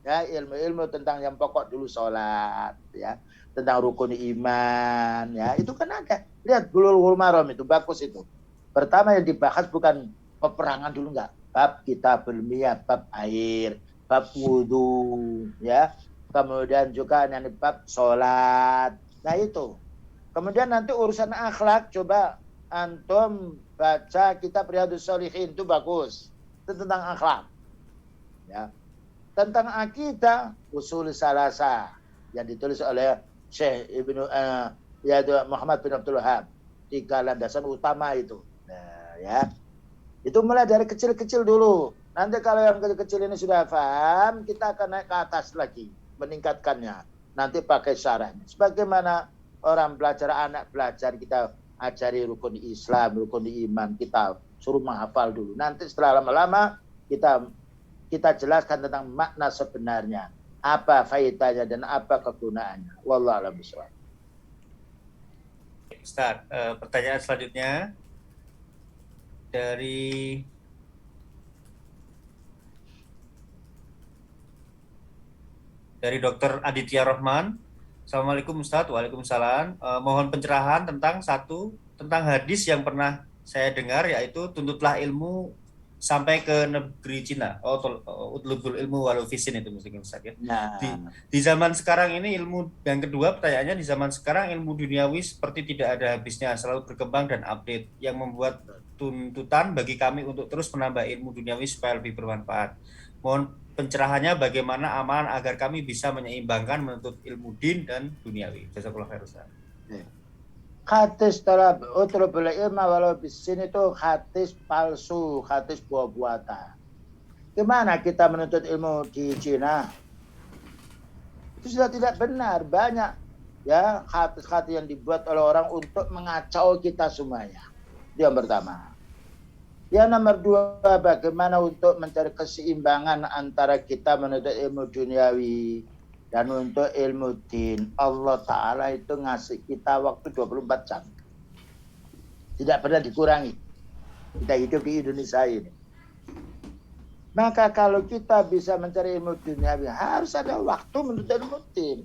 S2: Ya, ilmu-ilmu tentang yang pokok dulu sholat, ya, tentang rukun iman, ya, itu kan ada. Lihat Bulughul Maram itu bagus itu. Pertama yang dibahas bukan peperangan dulu enggak, bab kitabul miyah, bab air, bab wudu, ya. Kemudian juga bab sholat. Nah itu. Kemudian nanti urusan akhlak coba antum baca kitab Riyadhus Shalihin itu bagus. Itu tentang akhlak. Ya. Tentang akidah usul salasa yang ditulis oleh Syekh yaitu Muhammad bin Abdul Wahab. 3 landasan utama itu. Nah, ya. Itu mulai dari kecil-kecil dulu. Nanti kalau yang kecil-kecil ini sudah paham, kita akan naik ke atas lagi, meningkatkannya. Nanti pakai syarahnya. Sebagaimana orang belajar, anak belajar, kita ajari rukun Islam, rukun iman, kita suruh menghafal dulu. Nanti setelah lama-lama kita jelaskan tentang makna sebenarnya, apa faedahnya dan apa kegunaannya. Wallahu a'lam bishawab.
S1: Ustaz, pertanyaan selanjutnya dari Dr. Aditya Rohman. Assalamualaikum Ustaz. Waalaikumsalam. Mohon pencerahan tentang hadis yang pernah saya dengar, yaitu tuntutlah ilmu sampai ke negeri Cina. Utlubul ilmu walau fisin, itu mungkin Ustaz ya.
S2: Nah.
S1: Di zaman sekarang ini ilmu, yang kedua pertanyaannya, di zaman sekarang ilmu duniawi seperti tidak ada habisnya, selalu berkembang dan update, yang membuat tuntutan bagi kami untuk terus menambah ilmu duniawi supaya lebih bermanfaat. Mohon pencerahannya bagaimana aman agar kami bisa menyeimbangkan menuntut ilmu din dan duniawi. Jazakallahu khairan Ustaz.
S2: Hadis talab utlubul ilma walau bisin itu hadis palsu, hadis buah-buatan. Gimana kita menuntut ilmu di Cina? Itu sudah tidak benar. Banyak ya hadis-hadis yang dibuat oleh orang untuk mengacau kita semuanya. Itu yang pertama. Yang nomor 2, bagaimana untuk mencari keseimbangan antara kita menuntut ilmu duniawi dan untuk ilmu din. Allah Ta'ala itu ngasih kita waktu 24 jam. Tidak pernah dikurangi. Kita hidup di Indonesia ini. Maka kalau kita bisa mencari ilmu duniawi, harus ada waktu menuntut ilmu din.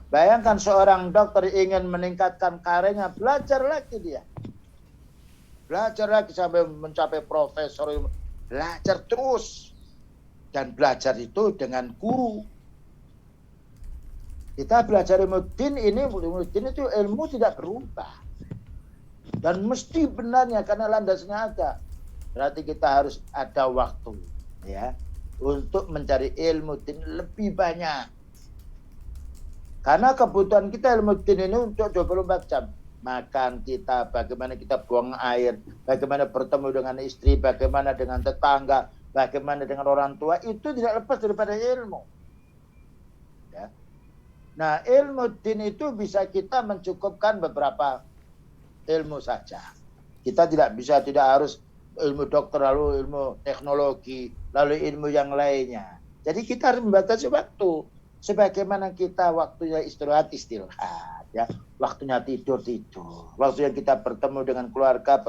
S2: Bayangkan seorang dokter ingin meningkatkan karirnya, belajar lagi dia. Belajar lagi sampai mencapai profesor, belajar terus. Dan belajar itu dengan guru. Kita belajar ilmu din itu ilmu tidak berubah. Dan mesti benarnya karena landasnya ada. Berarti kita harus ada waktu ya untuk mencari ilmu din lebih banyak. Karena kebutuhan kita ilmu din ini untuk 24 jam. Makan kita, bagaimana kita buang air, bagaimana bertemu dengan istri, bagaimana dengan tetangga, bagaimana dengan orang tua, itu tidak lepas daripada ilmu. Ya. Nah, ilmu din itu bisa kita mencukupkan beberapa ilmu saja. Kita tidak harus ilmu dokter, lalu ilmu teknologi, lalu ilmu yang lainnya. Jadi kita harus membatasi waktu. Sebagaimana kita waktunya istirahat, ya, waktunya tidur, waktunya kita bertemu dengan keluarga,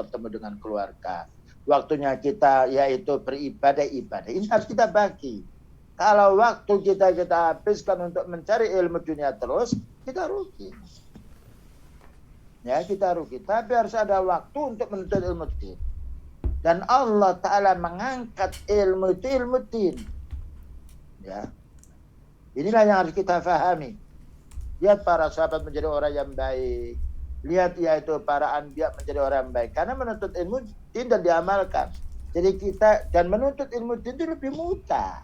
S2: waktunya kita yaitu beribadah. Ini harus kita bagi. Kalau waktu kita habiskan untuk mencari ilmu dunia terus, kita rugi. Ya, kita rugi. Tapi harus ada waktu untuk menuntut ilmu din. Dan Allah Ta'ala mengangkat ilmu itu ilmu din. Ya. Inilah yang harus kita fahami. Lihat para sahabat menjadi orang yang baik. Lihat yaitu para anbiya menjadi orang yang baik. Karena menuntut ilmu din dan diamalkan. Jadi kita, dan menuntut ilmu din itu lebih mudah.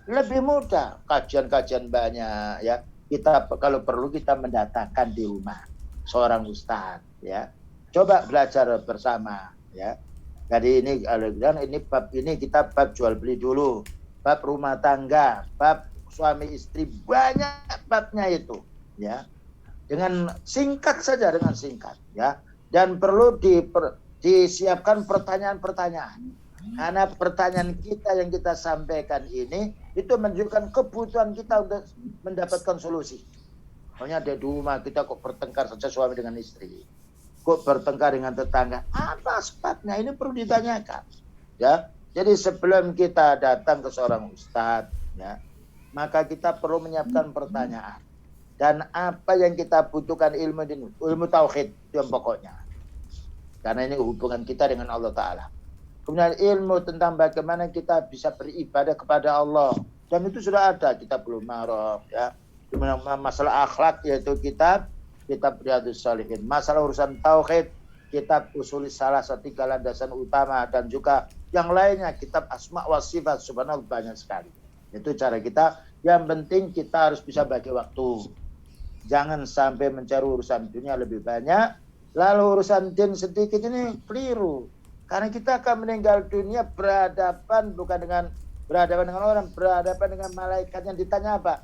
S2: Lebih mudah. Kajian-kajian banyak ya. Kita kalau perlu kita mendatangkan di rumah seorang ustaz ya. Coba belajar bersama ya. Jadi ini bab ini kita bab jual beli dulu. Bab rumah tangga, bab suami istri, banyak babnya itu ya, dengan singkat saja, ya, dan perlu disiapkan pertanyaan-pertanyaan, karena pertanyaan kita yang kita sampaikan ini itu menunjukkan kebutuhan kita untuk mendapatkan solusi. Pokoknya di rumah kita kok bertengkar saja suami dengan istri, kok bertengkar dengan tetangga, apa sebabnya, ini perlu ditanyakan ya. Jadi sebelum kita datang ke seorang ustadz ya, maka kita perlu menyiapkan pertanyaan. Dan apa yang kita butuhkan ilmu tauhid itu yang pokoknya. Karena ini hubungan kita dengan Allah Ta'ala. Kemudian ilmu tentang bagaimana kita bisa beribadah kepada Allah. Dan itu sudah ada, kita belum marah ya. Kemudian masalah akhlak yaitu kita kitab Riyadhus Shalihin. Masalah urusan tauhid, kitab Ushul Salasah, 3 landasan utama, dan juga yang lainnya, kitab Asma wa Sifat, subhanallah banyak sekali. Itu cara kita. Yang penting kita harus bisa bagi waktu. Jangan sampai mencari urusan dunia lebih banyak, lalu urusan din sedikit, ini keliru. Karena kita akan meninggal dunia berhadapan dengan orang, berhadapan dengan malaikat yang ditanya apa?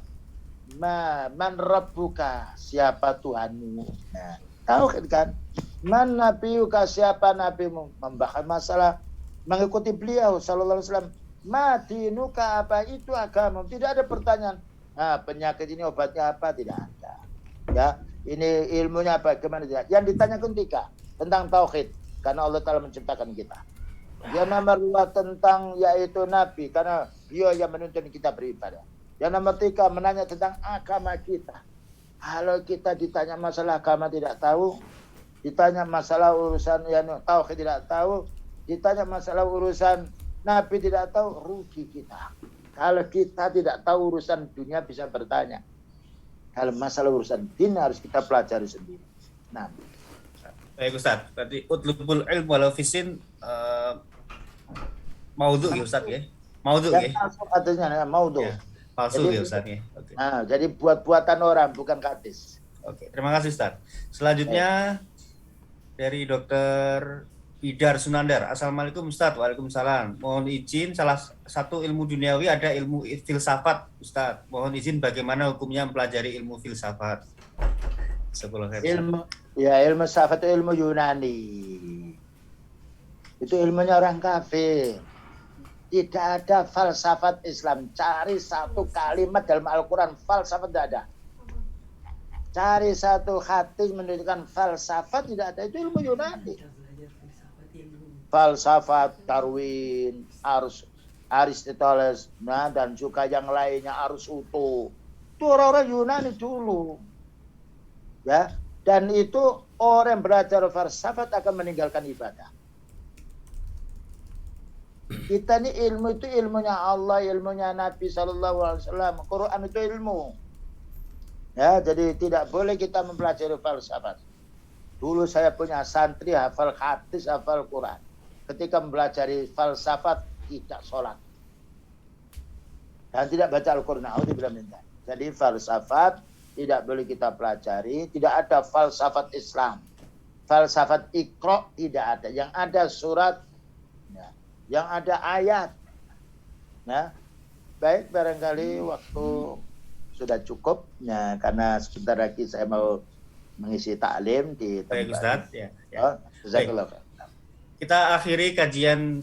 S2: Man rabbuka, siapa Tuhanmu? Nah, tahu kan? Man nabiyuka, siapa nabimu? Membahas masalah mengikuti beliau sallallahu alaihi wasallam. Ma dinuka, apa itu agama? Tidak ada pertanyaan. Nah, penyakit ini obatnya apa? Tidak ada. Ya, ini ilmunya apa? Gimana tidak? Yang ditanyakan tentang tauhid, karena Allah Ta'ala menciptakan kita. Yang nomor 2 tentang yaitu Nabi, karena dia yang menuntun kita beribadah. Yang nomor 3 menanya tentang agama kita. Kalau kita ditanya masalah agama tidak tahu, ditanya masalah urusan yang tauhid tidak tahu, ditanya masalah urusan Nabi tidak tahu, rugi kita. Kalau kita tidak tahu urusan dunia bisa bertanya. Kalau masalah urusan din harus kita pelajari sendiri. Nah,
S1: baik Ustaz, berarti utlubul ilm walau fisin maudhu ya Ustaz ya. Maudhu ya.
S2: Artinya maudhu.
S1: Ya, palsu ya Ustaz ya. Oke.
S2: Nah, jadi buat-buatan orang, bukan hadis.
S1: Oke, terima kasih Ustaz. Selanjutnya dari Dr. Idar Sunandar. Assalamualaikum Ustaz. Waalaikumsalam. Mohon izin, salah satu ilmu duniawi ada ilmu filsafat Ustaz. Mohon izin bagaimana hukumnya mempelajari ilmu filsafat.
S2: Ilmu filsafat itu ilmu Yunani. Itu ilmunya orang kafir. Tidak ada falsafat Islam. Cari satu kalimat dalam Al-Quran falsafat tidak ada. Cari satu hadis menunjukkan falsafat tidak ada. Itu ilmu Yunani. Falsafat Darwin, Aristoteles, nah, dan juga yang lainnya, Aristotle. Itu orang-orang Yunani dulu. Ya, dan itu orang yang belajar falsafat akan meninggalkan ibadah. Kita ini ilmu itu ilmunya Allah, ilmunya Nabi sallallahu alaihi wasallam. Quran itu ilmu. Ya, jadi tidak boleh kita mempelajari falsafat. Dulu saya punya santri hafal hadis, hafal Quran. Ketika mempelajari falsafat tidak sholat dan tidak baca Al-Quran. Jadi falsafat tidak boleh kita pelajari. Tidak ada falsafat Islam. Falsafat Iqra tidak ada. Yang ada surat, yang ada ayat. Nah, baik, barangkali waktu sudah cukup. Nah, karena sebentar lagi saya mau mengisi taklim di tempat.
S1: Baik Ustaz. Ya.
S2: Jazakallah.
S1: Kita akhiri kajian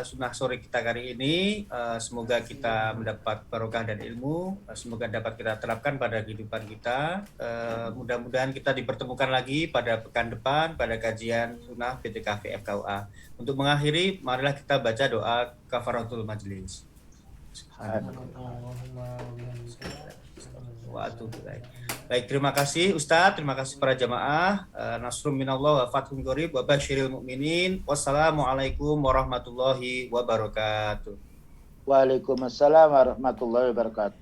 S1: sunnah sore kita kali ini. Semoga kita mendapat barokah dan ilmu. Semoga dapat kita terapkan pada kehidupan kita. Mudah-mudahan kita dipertemukan lagi pada pekan depan pada kajian sunnah PTKV FKUA. Untuk mengakhiri, marilah kita baca doa kafaratul majlis. Baik, terima kasih Ustadz, terima kasih para jamaah. Nasrum minallah wa fathun qarib wa basyiril mu'minin. Wassalamualaikum warahmatullahi wabarakatuh.
S2: Waalaikumsalam warahmatullahi wabarakatuh.